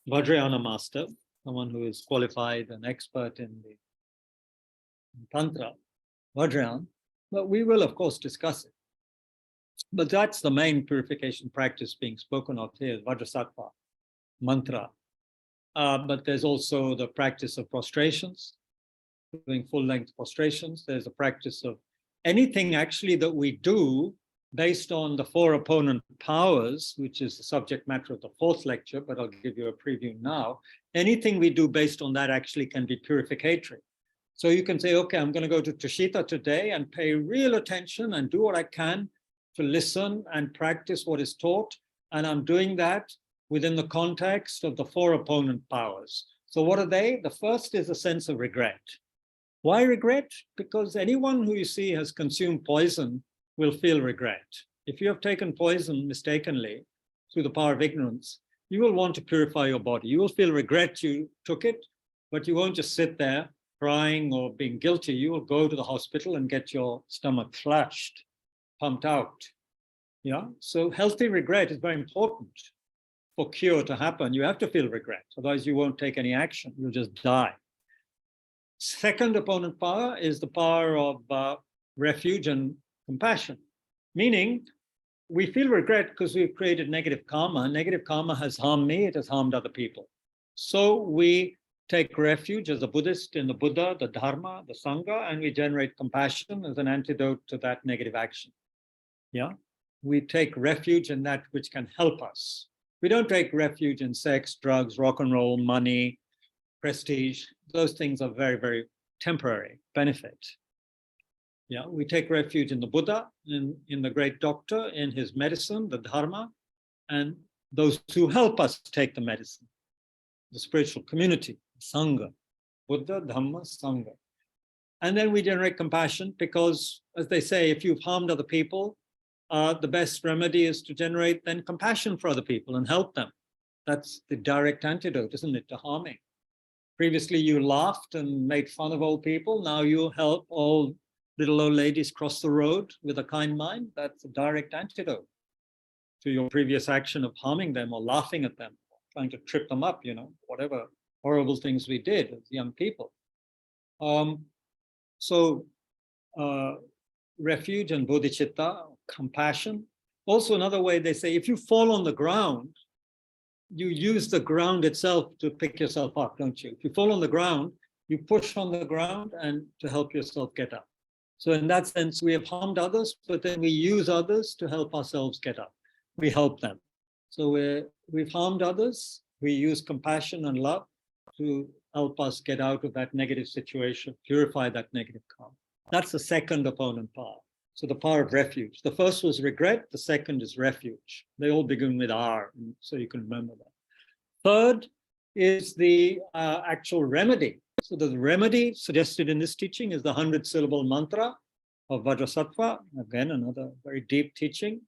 Vajrayana master, someone who is qualified and expert in the Tantra, Vajrayana. But we will, of course, discuss it. But that's the main purification practice being spoken of here, Vajrasattva mantra. But there's also the practice of prostrations, doing full-length prostrations. There's a practice of anything actually that we do based on the four opponent powers, which is the subject matter of the fourth lecture, but I'll give you a preview now. Anything we do based on that actually can be purificatory. So you can say, okay, I'm going to go to Tushita today and pay real attention and do what I can to listen and practice what is taught. And I'm doing that within the context of the four opponent powers. So what are they? The first is a sense of regret. Why regret? Because anyone who you see has consumed poison will feel regret. If you have taken poison mistakenly through the power of ignorance, you will want to purify your body. You will feel regret you took it, but you won't just sit there crying or being guilty. You will go to the hospital and get your stomach flushed, pumped out. Yeah. So healthy regret is very important for cure to happen. You have to feel regret, otherwise you won't take any action. You'll just die. Second opponent power is the power of refuge and compassion, meaning we feel regret because we've created negative karma. Negative karma has harmed me, it has harmed other people. So we take refuge as a Buddhist in the Buddha, the Dharma, the Sangha, and we generate compassion as an antidote to that negative action. Yeah, we take refuge in that which can help us. We don't take refuge in sex, drugs, rock and roll, money, prestige. Those things are very, very temporary benefit. Yeah, we take refuge in the Buddha, in the great doctor, in his medicine, the Dharma, and those who help us take the medicine, the spiritual community, Sangha, Buddha, Dhamma, Sangha. And then we generate compassion because, as they say, if you've harmed other people, the best remedy is to generate then compassion for other people and help them. That's the direct antidote, isn't it, to harming? Previously, you laughed and made fun of old people. Now you help old little old ladies cross the road with a kind mind. That's a direct antidote to your previous action of harming them or laughing at them, trying to trip them up, whatever horrible things we did as young people. Refuge and bodhicitta, compassion. Also, another way they say, if you fall on the ground, you use the ground itself to pick yourself up, don't you? If you fall on the ground, you push on the ground and to help yourself get up. So in that sense, we have harmed others, but then we use others to help ourselves get up. We help them. So we've harmed others. We use compassion and love to help us get out of that negative situation, purify that negative karma. That's the second opponent power. So the power of refuge. The first was regret. The second is refuge. They all begin with R, so you can remember that. Third is the actual remedy. So the remedy suggested in this teaching is the 100-syllable mantra of Vajrasattva. Again, another very deep teaching,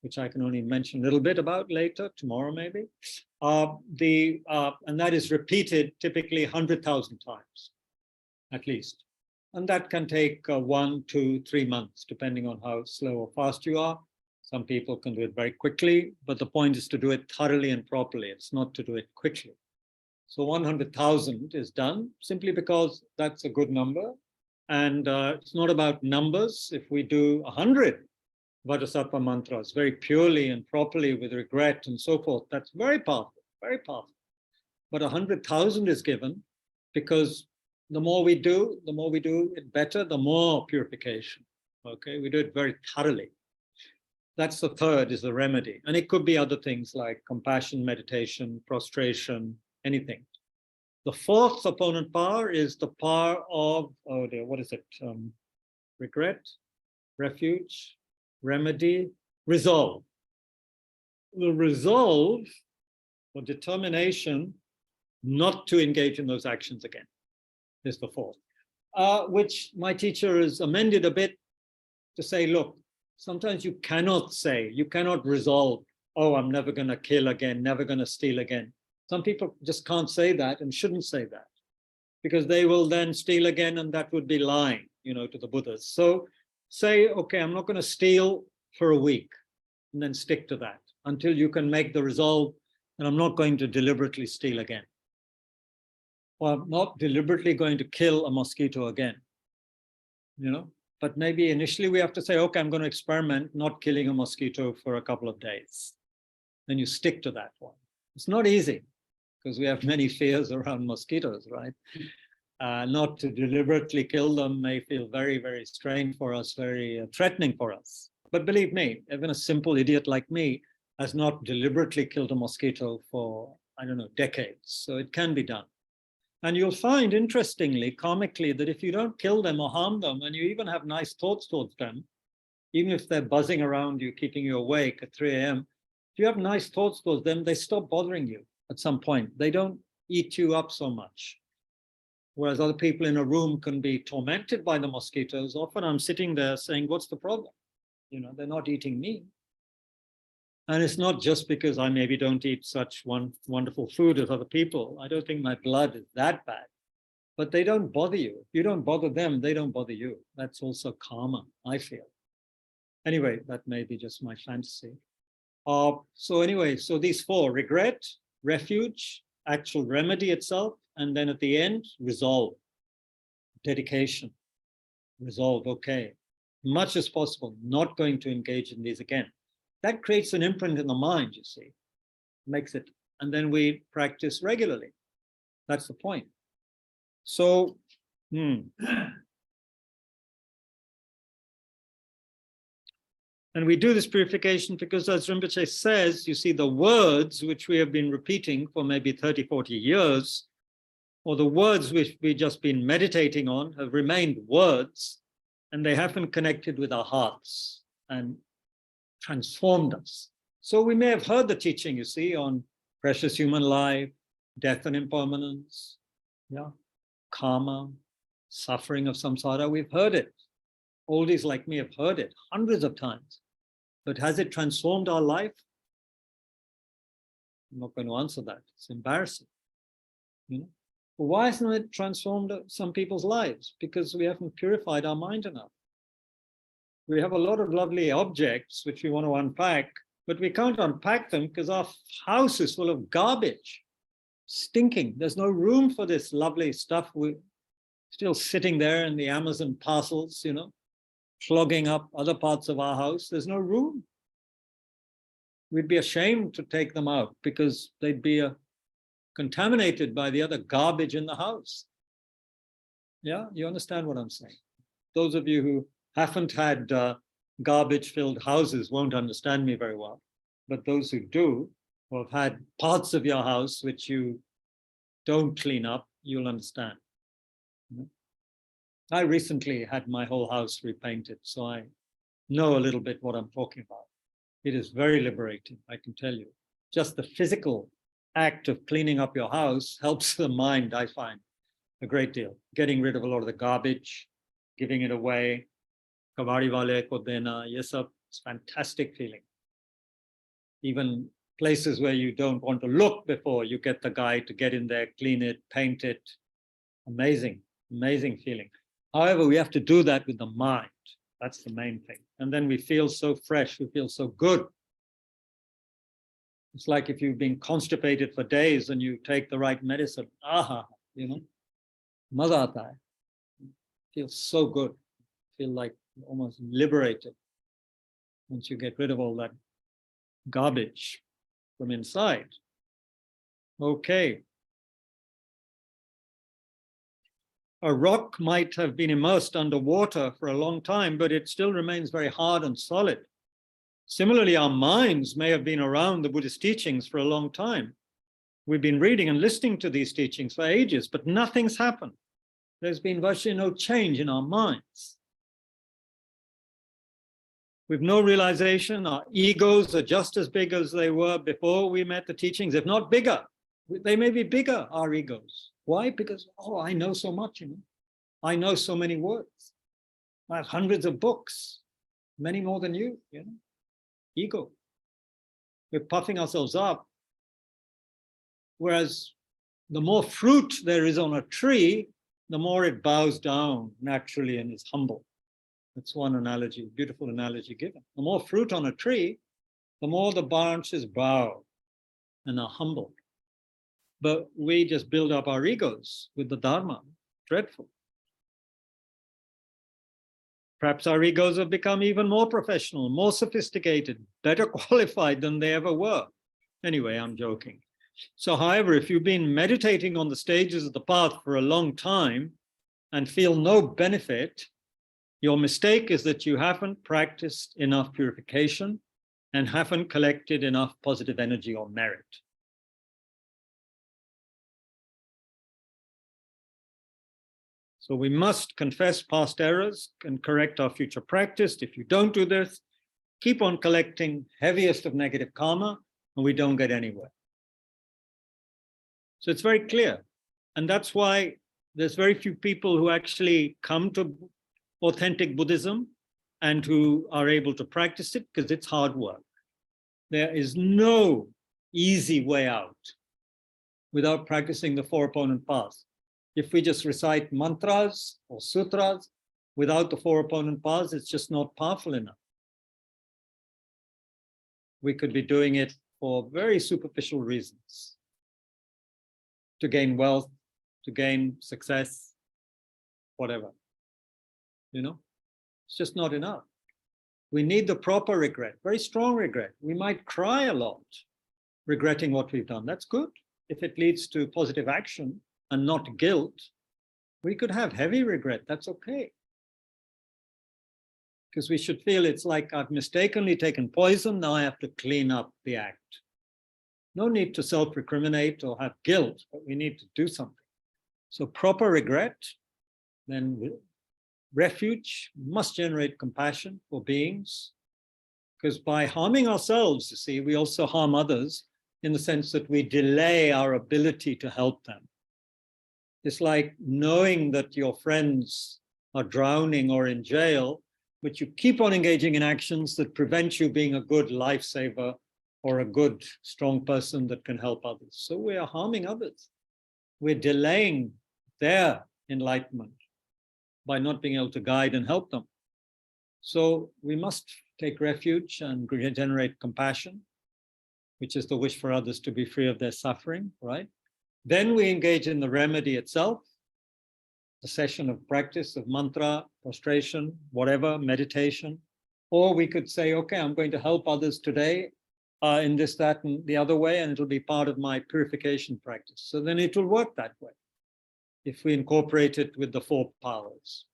which I can only mention a little bit about later, tomorrow maybe. And that is repeated typically 100,000 times, at least. And that can take 1, 2, 3 months, depending on how slow or fast you are. Some people can do it very quickly, but the point is to do it thoroughly and properly. It's not to do it quickly. So 100,000 is done simply because that's a good number. And it's not about numbers. If we do 100 Vajrasattva mantras very purely and properly with regret and so forth, that's very powerful, very powerful. But 100,000 is given because the more we do it better, the more purification. Okay, we do it very thoroughly. That's the third, is the remedy. And it could be other things like compassion, meditation, prostration, anything. The fourth opponent power is the power of, oh dear, what is it? Regret, refuge, remedy, resolve. The resolve or determination not to engage in those actions again is the fourth, which my teacher has amended a bit to say, look, sometimes you cannot resolve, oh, I'm never going to kill again, never going to steal again. Some people just can't say that and shouldn't say that because they will then steal again and that would be lying, to the Buddhas. So say, okay, I'm not going to steal for a week and then stick to that until you can make the resolve and I'm not going to deliberately steal again. Or I'm not deliberately going to kill a mosquito again, But maybe initially we have to say, okay, I'm going to experiment not killing a mosquito for a couple of days. Then you stick to that one. It's not easy because we have many fears around mosquitoes, right? Not to deliberately kill them may feel very, very strange for us, very threatening for us. But believe me, even a simple idiot like me has not deliberately killed a mosquito for, I don't know, decades. So it can be done. And you'll find, interestingly, comically, that if you don't kill them or harm them, and you even have nice thoughts towards them, even if they're buzzing around you, keeping you awake at 3 a.m., if you have nice thoughts towards them, they stop bothering you at some point. They don't eat you up so much. Whereas other people in a room can be tormented by the mosquitoes. Often I'm sitting there saying, what's the problem? They're not eating me. And it's not just because I maybe don't eat such wonderful food as other people. I don't think my blood is that bad. But they don't bother you. If you don't bother them, they don't bother you. That's also karma, I feel. Anyway, that may be just my fantasy. So these four: regret, refuge, actual remedy itself, and then at the end, resolve, dedication, resolve, okay, much as possible, not going to engage in these again. That creates an imprint in the mind, you see, makes it, and then we practice regularly. That's the point. So, and we do this purification because, as Rinpoche says, you see, the words which we have been repeating for maybe 30, 40 years, or the words which we've just been meditating on have remained words, and they haven't connected with our hearts and transformed us. So we may have heard the teaching, you see, on precious human life, death and impermanence, karma, suffering of samsara. We've heard it. Oldies like me have heard it hundreds of times. But has it transformed our life? I'm not going to answer that. It's embarrassing. Why hasn't it transformed some people's lives? Because we haven't purified our mind enough. We have a lot of lovely objects which we want to unpack, but we can't unpack them because our house is full of garbage, stinking. There's no room for this lovely stuff. We're still sitting there in the Amazon parcels, clogging up other parts of our house. There's no room. We'd be ashamed to take them out because they'd be contaminated by the other garbage in the house. Yeah, you understand what I'm saying? Those of you who haven't had garbage-filled houses won't understand me very well. But those who do, or have had parts of your house which you don't clean up, you'll understand. I recently had my whole house repainted, so I know a little bit what I'm talking about. It is very liberating, I can tell you. Just the physical act of cleaning up your house helps the mind, I find, a great deal. Getting rid of a lot of the garbage, giving it away. Kavari wale ko dena, yes, it's fantastic feeling. Even places where you don't want to look before, you get the guy to get in there, clean it, paint it. Amazing, amazing feeling. However, we have to do that with the mind. That's the main thing. And then we feel so fresh, we feel so good. It's like if you've been constipated for days and you take the right medicine, you know, maza aata hai. Feels so good. Feel like almost liberated once you get rid of all that garbage from inside. Okay. A rock might have been immersed under water for a long time, but it still remains very hard and solid. Similarly, our minds may have been around the Buddhist teachings for a long time. We've been reading and listening to these teachings for ages, but nothing's happened. There's been virtually no change in our minds. With no realization, our egos are just as big as they were before we met the teachings, if not bigger. They may be bigger, our egos. Why? Because, I know so much, you know. I know so many words. I have hundreds of books, many more than you know. Ego. We're puffing ourselves up. Whereas the more fruit there is on a tree, the more it bows down naturally and is humble. That's one analogy, beautiful analogy given. The more fruit on a tree, the more the branches bow and are humble. But we just build up our egos with the Dharma. Dreadful. Perhaps our egos have become even more professional, more sophisticated, better qualified than they ever were. Anyway, I'm joking. So, however, if you've been meditating on the stages of the path for a long time and feel no benefit, your mistake is that you haven't practiced enough purification and haven't collected enough positive energy or merit. So we must confess past errors and correct our future practice. If you don't do this, keep on collecting heaviest of negative karma, and we don't get anywhere. So it's very clear. And that's why there's very few people who actually come to authentic Buddhism and who are able to practice it, because it's hard work. There is no easy way out without practicing the four opponent paths. If we just recite mantras or sutras without the four opponent paths, it's just not powerful enough. We could be doing it for very superficial reasons. To gain wealth, to gain success, whatever. You know, it's just not enough. We need the proper regret, very strong regret. We might cry a lot, regretting what we've done. That's good. If it leads to positive action and not guilt, we could have heavy regret. That's okay. Because we should feel it's like I've mistakenly taken poison, now I have to clean up the act. No need to self-recriminate or have guilt, but we need to do something. So proper regret, then refuge must generate compassion for beings, because by harming ourselves, you see, we also harm others in the sense that we delay our ability to help them. It's like knowing that your friends are drowning or in jail, but you keep on engaging in actions that prevent you being a good lifesaver or a good, strong person that can help others. So we are harming others. We're delaying their enlightenment by not being able to guide and help them. So we must take refuge and generate compassion, which is the wish for others to be free of their suffering, right? Then we engage in the remedy itself, a session of practice of mantra, prostration, whatever, meditation. Or we could say, okay, I'm going to help others today in this, that, and the other way, and it'll be part of my purification practice. So then it will work that way, if we incorporate it with the four powers.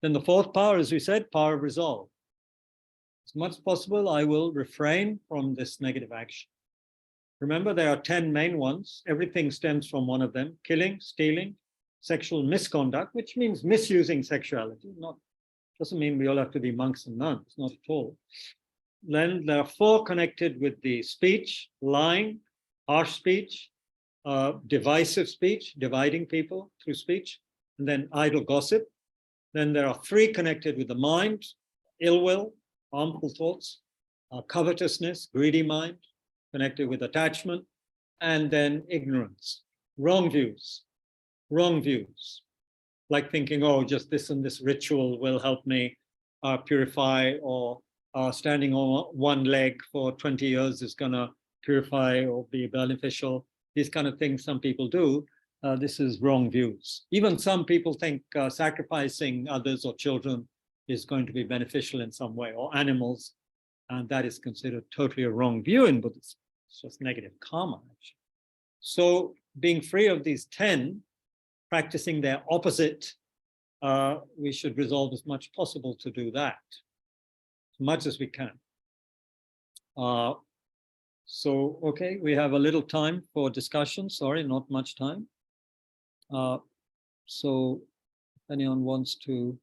Then the fourth power, as we said, power of resolve. As much as possible, I will refrain from this negative action. Remember, there are 10 main ones. Everything stems from one of them: killing, stealing, sexual misconduct, which means misusing sexuality, not Doesn't mean we all have to be monks and nuns, not at all. Then there are 4 connected with the speech: lying, harsh speech, divisive speech, dividing people through speech, and then idle gossip. Then there are 3 connected with the mind: ill will, harmful thoughts, covetousness, greedy mind, connected with attachment, and then ignorance, wrong views, like thinking, oh, just this and this ritual will help me purify, or standing on one leg for 20 years is going to purify or be beneficial. These kind of things some people do. This is wrong views. Even some people think sacrificing others or children is going to be beneficial in some way, or animals, and that is considered totally a wrong view in Buddhism. It's just negative karma, actually. So being free of these 10, practicing their opposite, we should resolve as much possible to do that, as much as we can. So, okay, we have a little time for discussion. Sorry, not much time. So if anyone wants to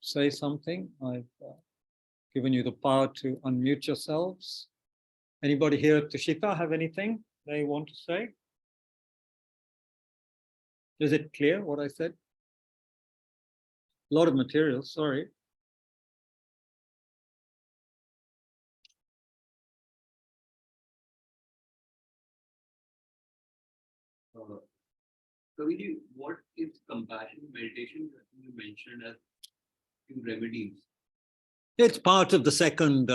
say something, I've given you the power to unmute yourselves. Anybody here at Tushita have anything they want to say? Is it clear what I said? A lot of material, sorry. Kabir, what is compassion meditation that you mentioned as few remedies? It's part of the second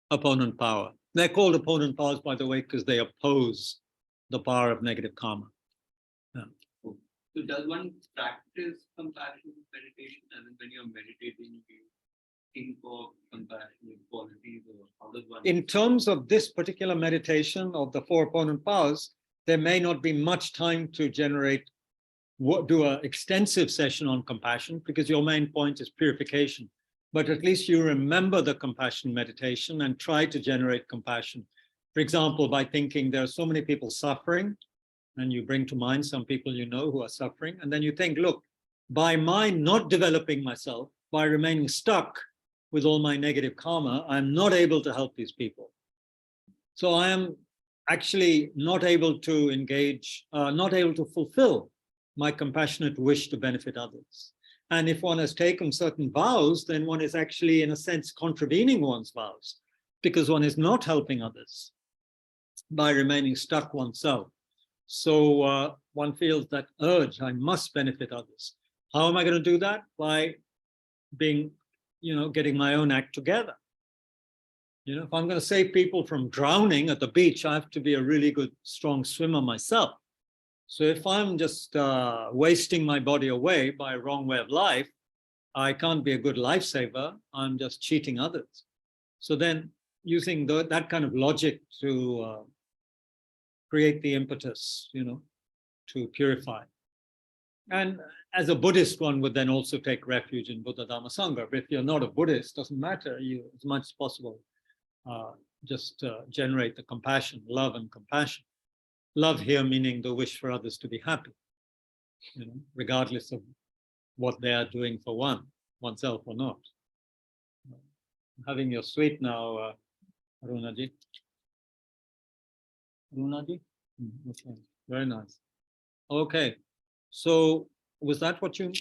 opponent power. They're called opponent powers, by the way, because they oppose the power of negative karma. Yeah. So does one practice compassion meditation, and then when you're meditating, you think of compassionate qualities, or how does one? In terms of this particular meditation of the 4 opponent powers, there may not be much time to do an extensive session on compassion, because your main point is purification. But at least you remember the compassion meditation and try to generate compassion. For example, by thinking there are so many people suffering, and you bring to mind some people you know who are suffering, and then you think, look, by my not developing myself, by remaining stuck with all my negative karma, I'm not able to help these people. So I am actually not able to engage, not able to fulfill my compassionate wish to benefit others. And if one has taken certain vows, then one is actually, in a sense, contravening one's vows, because one is not helping others by remaining stuck oneself. So one feels that urge, I must benefit others. How am I going to do that? By being, getting my own act together. If I'm going to save people from drowning at the beach, I have to be a really good, strong swimmer myself. So if I'm just wasting my body away by a wrong way of life, I can't be a good lifesaver. I'm just cheating others. So then using that kind of logic to create the impetus, to purify. And as a Buddhist, one would then also take refuge in Buddha, Dhamma, Sangha. But if you're not a Buddhist, doesn't matter. You, as much as possible, just generate the compassion, love and compassion. Love here meaning the wish for others to be happy, regardless of what they are doing for oneself or not. Having your sweet now, Arunaji. Arunaji? Okay, very nice. Okay, so was that what you?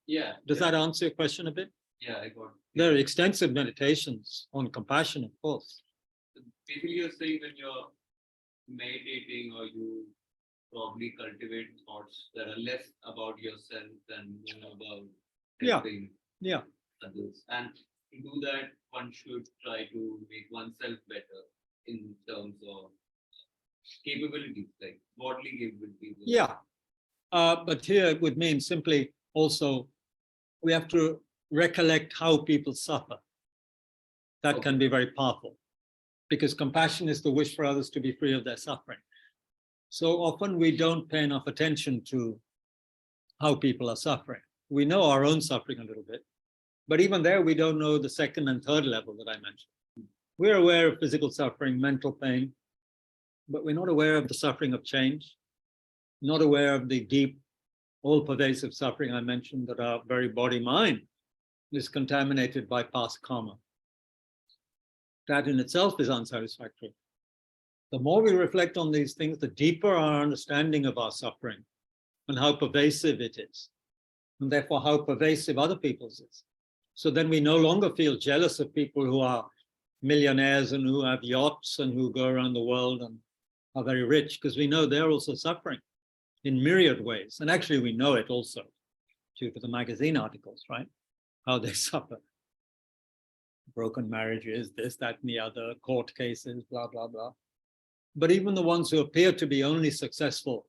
Yeah. Does that answer your question a bit? Yeah, I got it. There are extensive meditations on compassion, of course. Basically, you're saying when you're meditating, or you probably cultivate thoughts that are less about yourself than more about helping others. And to do that, one should try to make oneself better in terms of capabilities, like bodily capabilities. Yeah, but here it would mean simply also we have to recollect how people suffer. That can be very powerful, because compassion is the wish for others to be free of their suffering. So often we don't pay enough attention to how people are suffering. We know our own suffering a little bit, but even there we don't know the second and third level that I mentioned. We're aware of physical suffering, mental pain, but we're not aware of the suffering of change, not aware of the deep all pervasive suffering I mentioned, that our very body-mind is contaminated by past karma. That in itself is unsatisfactory. The more we reflect on these things, the deeper our understanding of our suffering and how pervasive it is, and therefore how pervasive other people's is. So then we no longer feel jealous of people who are millionaires and who have yachts and who go around the world and are very rich, because we know they're also suffering in myriad ways. And actually we know it also due to the magazine articles, right? How they suffer. Broken marriages, this, that, and the other, court cases, blah, blah, blah. But even the ones who appear to be only successful,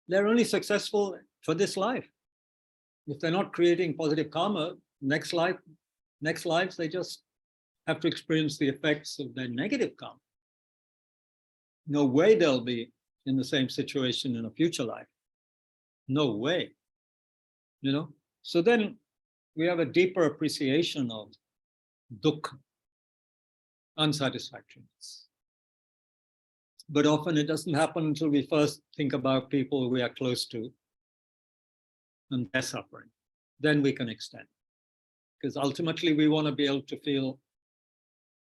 they're only successful for this life. If they're not creating positive karma, next lives, they just have to experience the effects of their negative karma. No way they'll be in the same situation in a future life. No way. You know? So then we have a deeper appreciation of dukkha, unsatisfactoriness. But often it doesn't happen until we first think about people we are close to and their suffering. Then we can extend. Because ultimately we want to be able to feel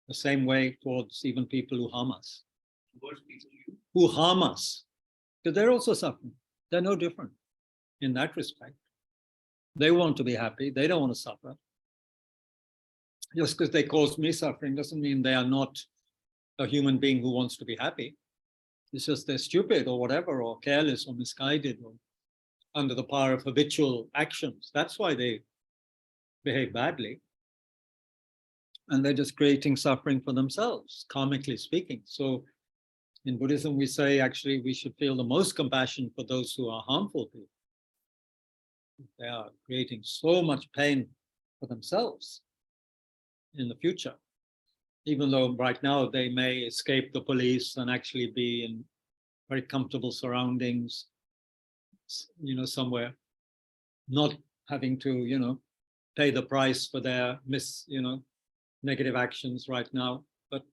the same way towards even people who harm us. Who harm us. Because they're also suffering. They're no different in that respect. They want to be happy. They don't want to suffer. Just because they cause me suffering doesn't mean they are not a human being who wants to be happy. It's just they're stupid or whatever, or careless or misguided or under the power of habitual actions. That's why they behave badly. And they're just creating suffering for themselves, karmically speaking. So in Buddhism, we say actually we should feel the most compassion for those who are harmful people. They are creating so much pain for themselves in the future, even though right now they may escape the police and actually be in very comfortable surroundings, you know, somewhere, not having to, you know, pay the price for their negative actions right now. But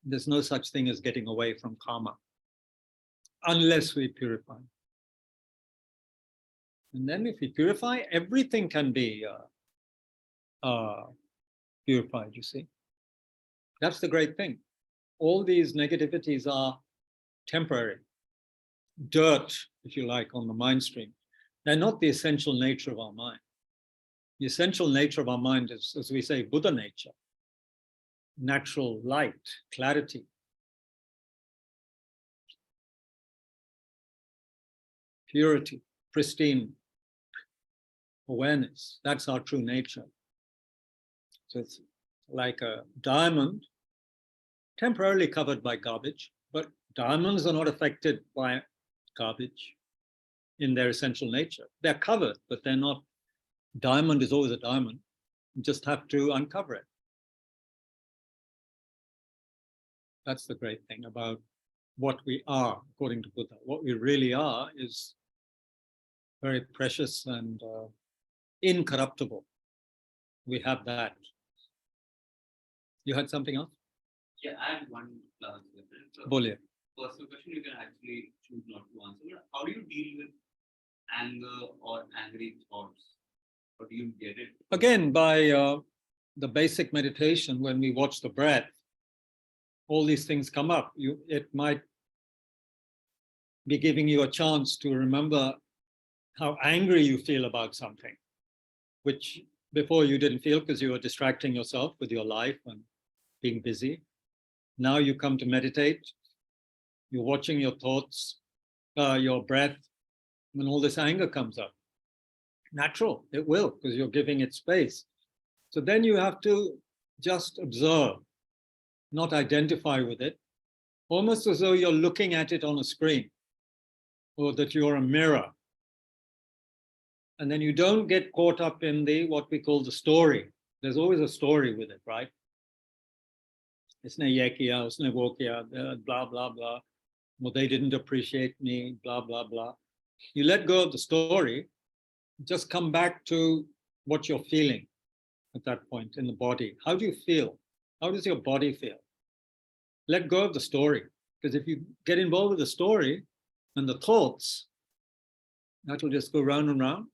there's no such thing as getting away from karma unless we purify. And then if we purify, everything can be purified, you see. That's the great thing. All these negativities are temporary. Dirt, if you like, on the mind stream. They're not the essential nature of our mind. The essential nature of our mind is, as we say, Buddha nature. Natural light, clarity. Purity, pristine awareness. That's our true nature. So it's like a diamond, temporarily covered by garbage, but diamonds are not affected by garbage in their essential nature. They're covered, but they're not. Diamond is always a diamond. You just have to uncover it. That's the great thing about what we are, according to Buddha. What we really are is very precious and incorruptible. We have that. You had something else? Yeah, I had one last question. So, Bolia. personal question you can actually choose not to answer. But how do you deal with anger or angry thoughts? Or do you get it? Again, by the basic meditation, when we watch the breath, all these things come up. It might be giving you a chance to remember how angry you feel about something, which before you didn't feel because you were distracting yourself with your life and being busy. Now you come to meditate, you're watching your thoughts, your breath, when all this anger comes up. Natural, it will, because you're giving it space. So then you have to just observe, not identify with it, almost as though you're looking at it on a screen, or that you're a mirror. And then you don't get caught up in what we call the story. There's always a story with it, right? Isne ye kiya, usne wo kiya, blah, blah, blah. Well, they didn't appreciate me, blah, blah, blah. You let go of the story, just come back to what you're feeling at that point in the body. How do you feel? How does your body feel? Let go of the story, because if you get involved with the story and the thoughts, That'll just go round and round,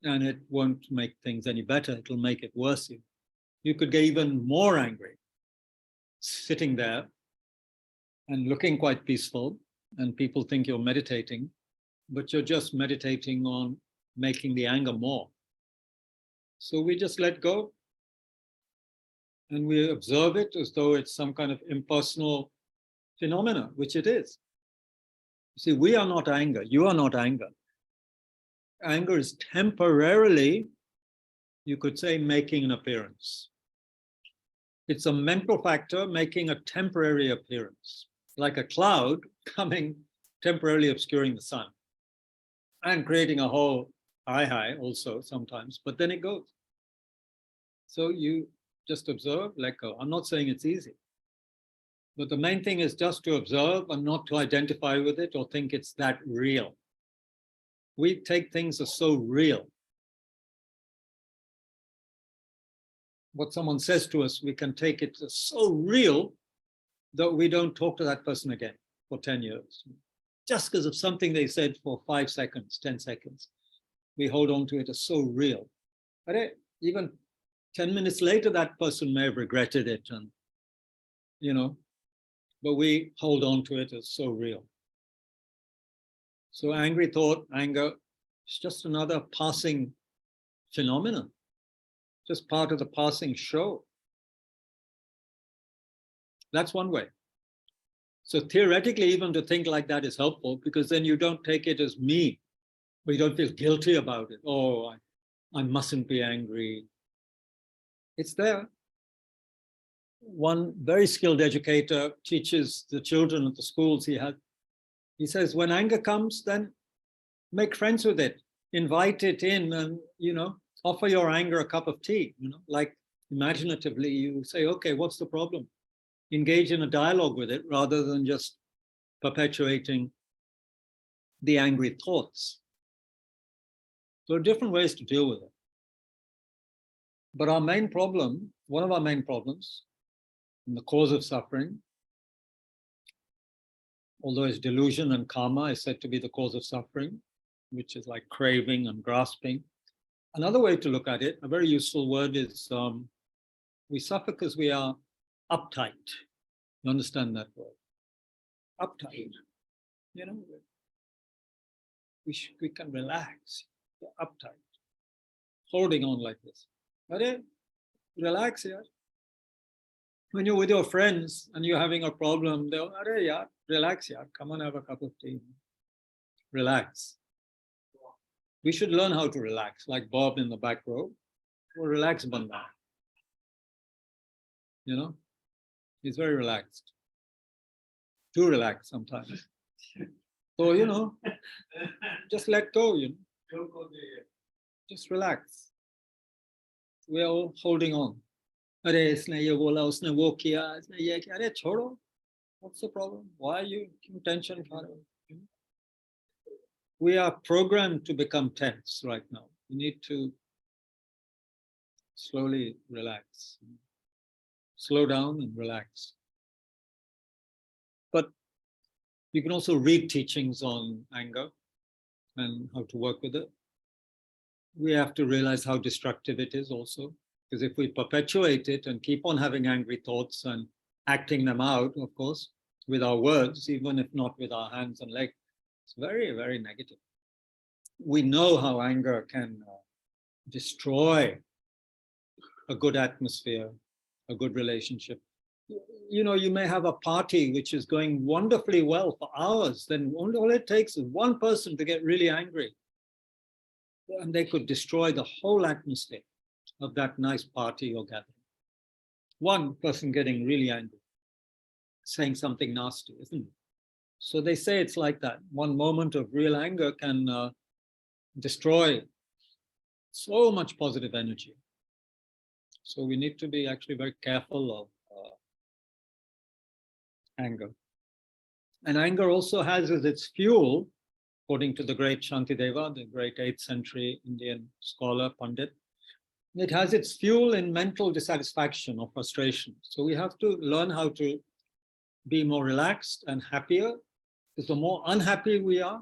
and it won't make things any better. It'll make it worse. You could get even more angry, sitting there and looking quite peaceful, and people think you're meditating, but you're just meditating on making the anger more. So we just let go, and we observe it as though it's some kind of impersonal phenomena, which it is. You see, we are not anger. You are not anger. Anger is temporarily, you could say, making an appearance. It's a mental factor making a temporary appearance, like a cloud coming, temporarily obscuring the sun and creating a whole high also sometimes, but then it goes. So you just observe, let go. I'm not saying it's easy, but the main thing is just to observe and not to identify with it or think it's that real. We take things as so real. What someone says to us, we can take it as so real that we don't talk to that person again for 10 years. Just because of something they said for 5 seconds, 10 seconds. We hold on to it as so real. But even 10 minutes later, that person may have regretted it, and but we hold on to it as so real. So angry thought, anger, is just another passing phenomenon, just part of the passing show. That's one way. So theoretically, even to think like that is helpful, because then you don't take it as me, or you don't feel guilty about it. Oh, I mustn't be angry. It's there. One very skilled educator teaches the children at the schools he had. He says, when anger comes, then make friends with it, invite it in, and offer your anger a cup of tea. Like imaginatively, you say, okay, what's the problem? Engage in a dialogue with it rather than just perpetuating the angry thoughts. There are different ways to deal with it. But our main problem, one of our main problems, and the cause of suffering, although it's delusion and karma is said to be the cause of suffering, which is like craving and grasping. Another way to look at it, a very useful word, is we suffer because we are uptight. You understand that word? Uptight. We can relax. We're uptight. Holding on like this. Relax, yeah. When you're with your friends and you're having a problem, they'll, yeah, relax, yeah. Come on, have a cup of tea. Relax. We should learn how to relax, like Bob in the back row. Well, relax, Banda. He's very relaxed. Too relaxed sometimes. So, just let go, Just relax. We're all holding on. What's the problem? Why are you keeping tension? We are programmed to become tense right now. We need to slowly relax. Slow down and relax. But you can also read teachings on anger and how to work with it. We have to realize how destructive it is also, because if we perpetuate it and keep on having angry thoughts and acting them out, of course, with our words, even if not with our hands and legs, it's very, very negative. We know how anger can destroy a good atmosphere, a good relationship. You may have a party which is going wonderfully well for hours, then all it takes is one person to get really angry, and they could destroy the whole atmosphere of that nice party or gathering. One person getting really angry, saying something nasty, isn't it? So they say it's like that. One moment of real anger can destroy so much positive energy. So we need to be actually very careful of anger. And anger also has as its fuel, according to the great Shantideva, the great 8th century Indian scholar, Pandit, it has its fuel in mental dissatisfaction or frustration. So we have to learn how to be more relaxed and happier, because the more unhappy we are,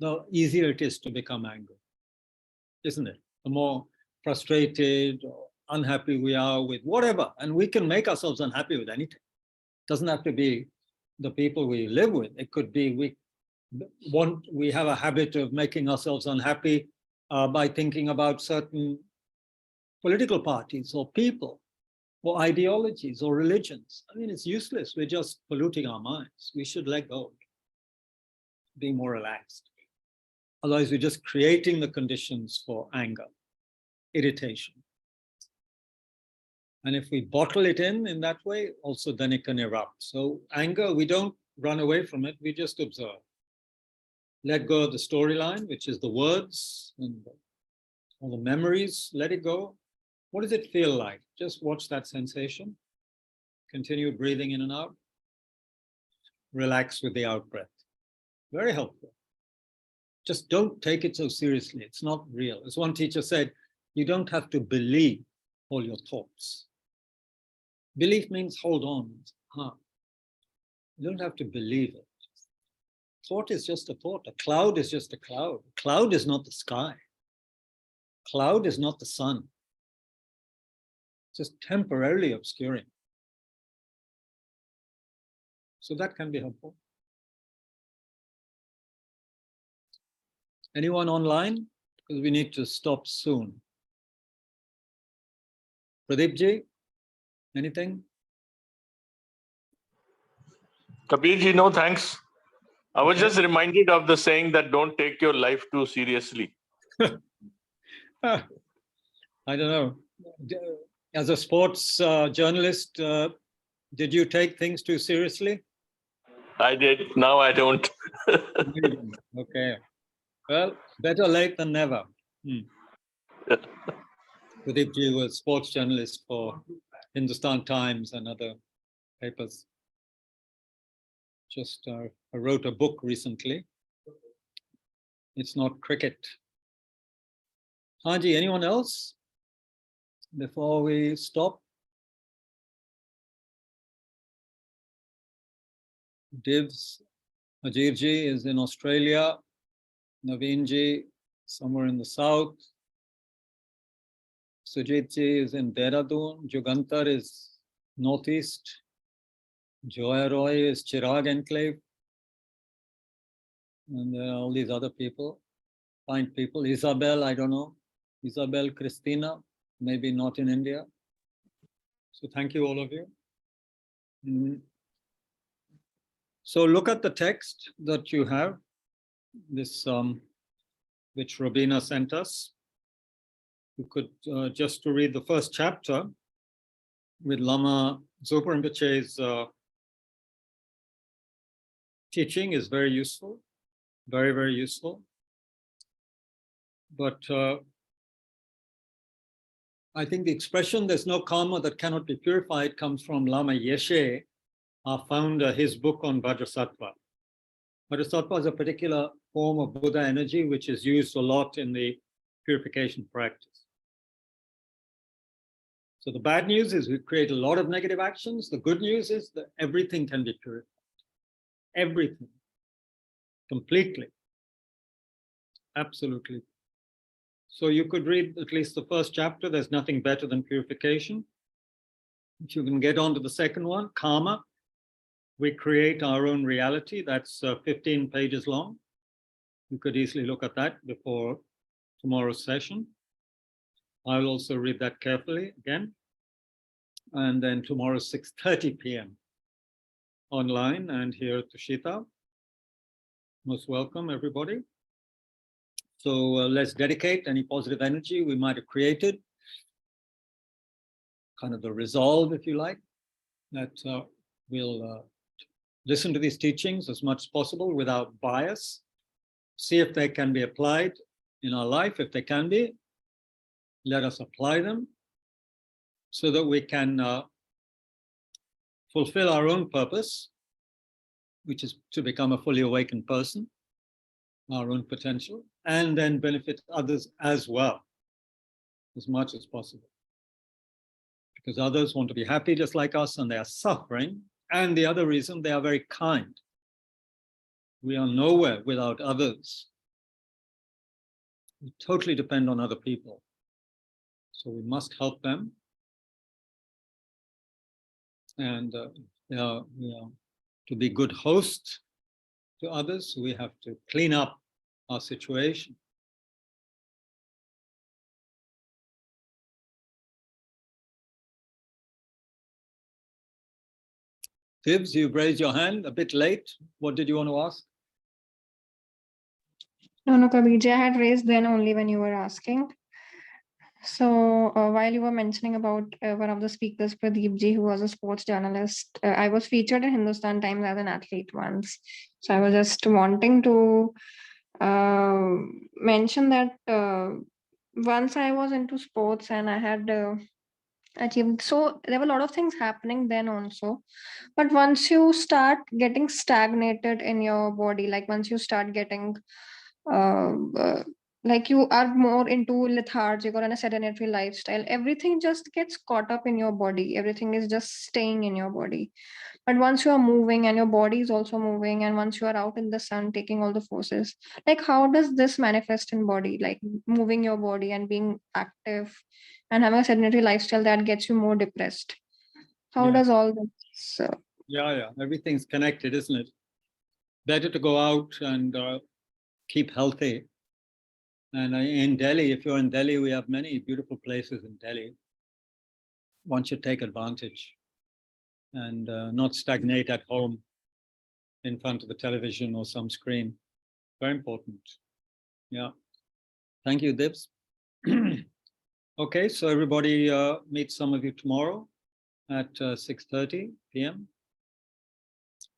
the easier it is to become angry, isn't it? The more frustrated or unhappy we are with whatever, and we can make ourselves unhappy with anything. It doesn't have to be the people we live with. It could be we have a habit of making ourselves unhappy by thinking about certain political parties or people or ideologies or religions. I mean, it's useless. We're just polluting our minds. We should let go, be more relaxed. Otherwise, we're just creating the conditions for anger, irritation. And if we bottle it in that way, also then it can erupt. So anger, we don't run away from it, we just observe. Let go of the storyline, which is the words and all the memories, let it go. What does it feel like? Just watch that sensation. Continue breathing in and out. Relax with the out breath. Very helpful. Just don't take it so seriously. It's not real. As one teacher said, you don't have to believe all your thoughts. Belief means hold on. You don't have to believe it. Thought is just a thought. A cloud is just a cloud. A cloud is not the sky. Cloud is not the sun. Just temporarily obscuring. So that can be helpful. Anyone online? Because we need to stop soon. Pradeep ji, anything? Kabir ji, no thanks. I was just reminded of the saying that don't take your life too seriously. I don't know. As a sports journalist, did you take things too seriously? I did. Now I don't. Okay. Well, better late than never. Pradeep ji was sports journalist for Hindustan Times and other papers. Just I wrote a book recently. It's not cricket. Haji, anyone else before we stop? Divs, Ajir ji is in Australia. Naveen ji, somewhere in the south. Sujit ji is in Dehradun. Jugantar is northeast. Joya Roy is Chirag Enclave. And there are all these other people, fine people. Isabel, I don't know. Isabel, Christina, maybe not in India. So thank you, all of you. So look at the text that you have, this which Robina sent us. You could just to read the first chapter with Lama Zopa Rinpoche's teaching is very useful, very, very useful. But I think the expression, there's no karma that cannot be purified, comes from Lama Yeshe, our founder, his book on Vajrasattva. Vajrasattva is a particular form of Buddha energy, which is used a lot in the purification practice. So the bad news is we create a lot of negative actions. The good news is that everything can be purified. Everything. Completely. Absolutely. So you could read at least the first chapter. There's nothing better than purification. If you can get on to the second one, karma. We create our own reality. That's 15 pages long. You could easily look at that before tomorrow's session. I'll also read that carefully again. And then tomorrow, 6:30 p.m. online and here at Tushita. Most welcome, everybody. So let's dedicate any positive energy we might have created, kind of the resolve, if you like, that we'll listen to these teachings as much as possible without bias, see if they can be applied in our life. If they can be, let us apply them so that we can fulfill our own purpose, which is to become a fully awakened person, our own potential, and then benefit others as well, as much as possible. Because others want to be happy just like us and they are suffering. And the other reason, they are very kind. We are nowhere without others we totally depend on other people. So we must help them. And to be good hosts to others, we have to clean up our situation. Tibbs, you've raised your hand a bit late. What did you want to ask? No, Kabirji, I had raised then only when you were asking. So while you were mentioning about one of the speakers, Pradeepji, who was a sports journalist, I was featured in Hindustan Times as an athlete once. So I was just wanting to mention that once I was into sports and I had achieved. So there were a lot of things happening then also. But once you start getting stagnated in your body, like once you start getting uh, uh, like you are more into lethargic or in a sedentary lifestyle, everything just gets caught up in your body. Everything is just staying in your body. But once you are moving and your body is also moving, and once you are out in the sun taking all the forces, like how does this manifest in body? Like moving your body and being active and having a sedentary lifestyle that gets you more depressed. How does all this? Yeah, everything's connected, isn't it? Better to go out and keep healthy. And in Delhi, if you're in Delhi, we have many beautiful places in Delhi. One should take advantage and not stagnate at home in front of the television or some screen. Very important. Yeah. Thank you, Dibs. Okay, so everybody meet some of you tomorrow at 6:30 p.m.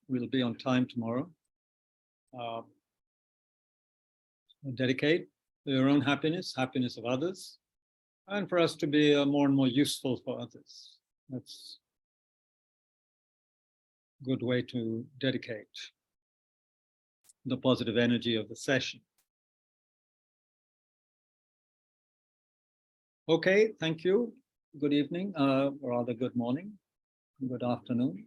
We'll be on time tomorrow. Dedicate your own happiness, happiness of others, and for us to be more and more useful for others. That's a good way to dedicate the positive energy of the session. Okay, thank you. Good evening, or rather good morning, good afternoon.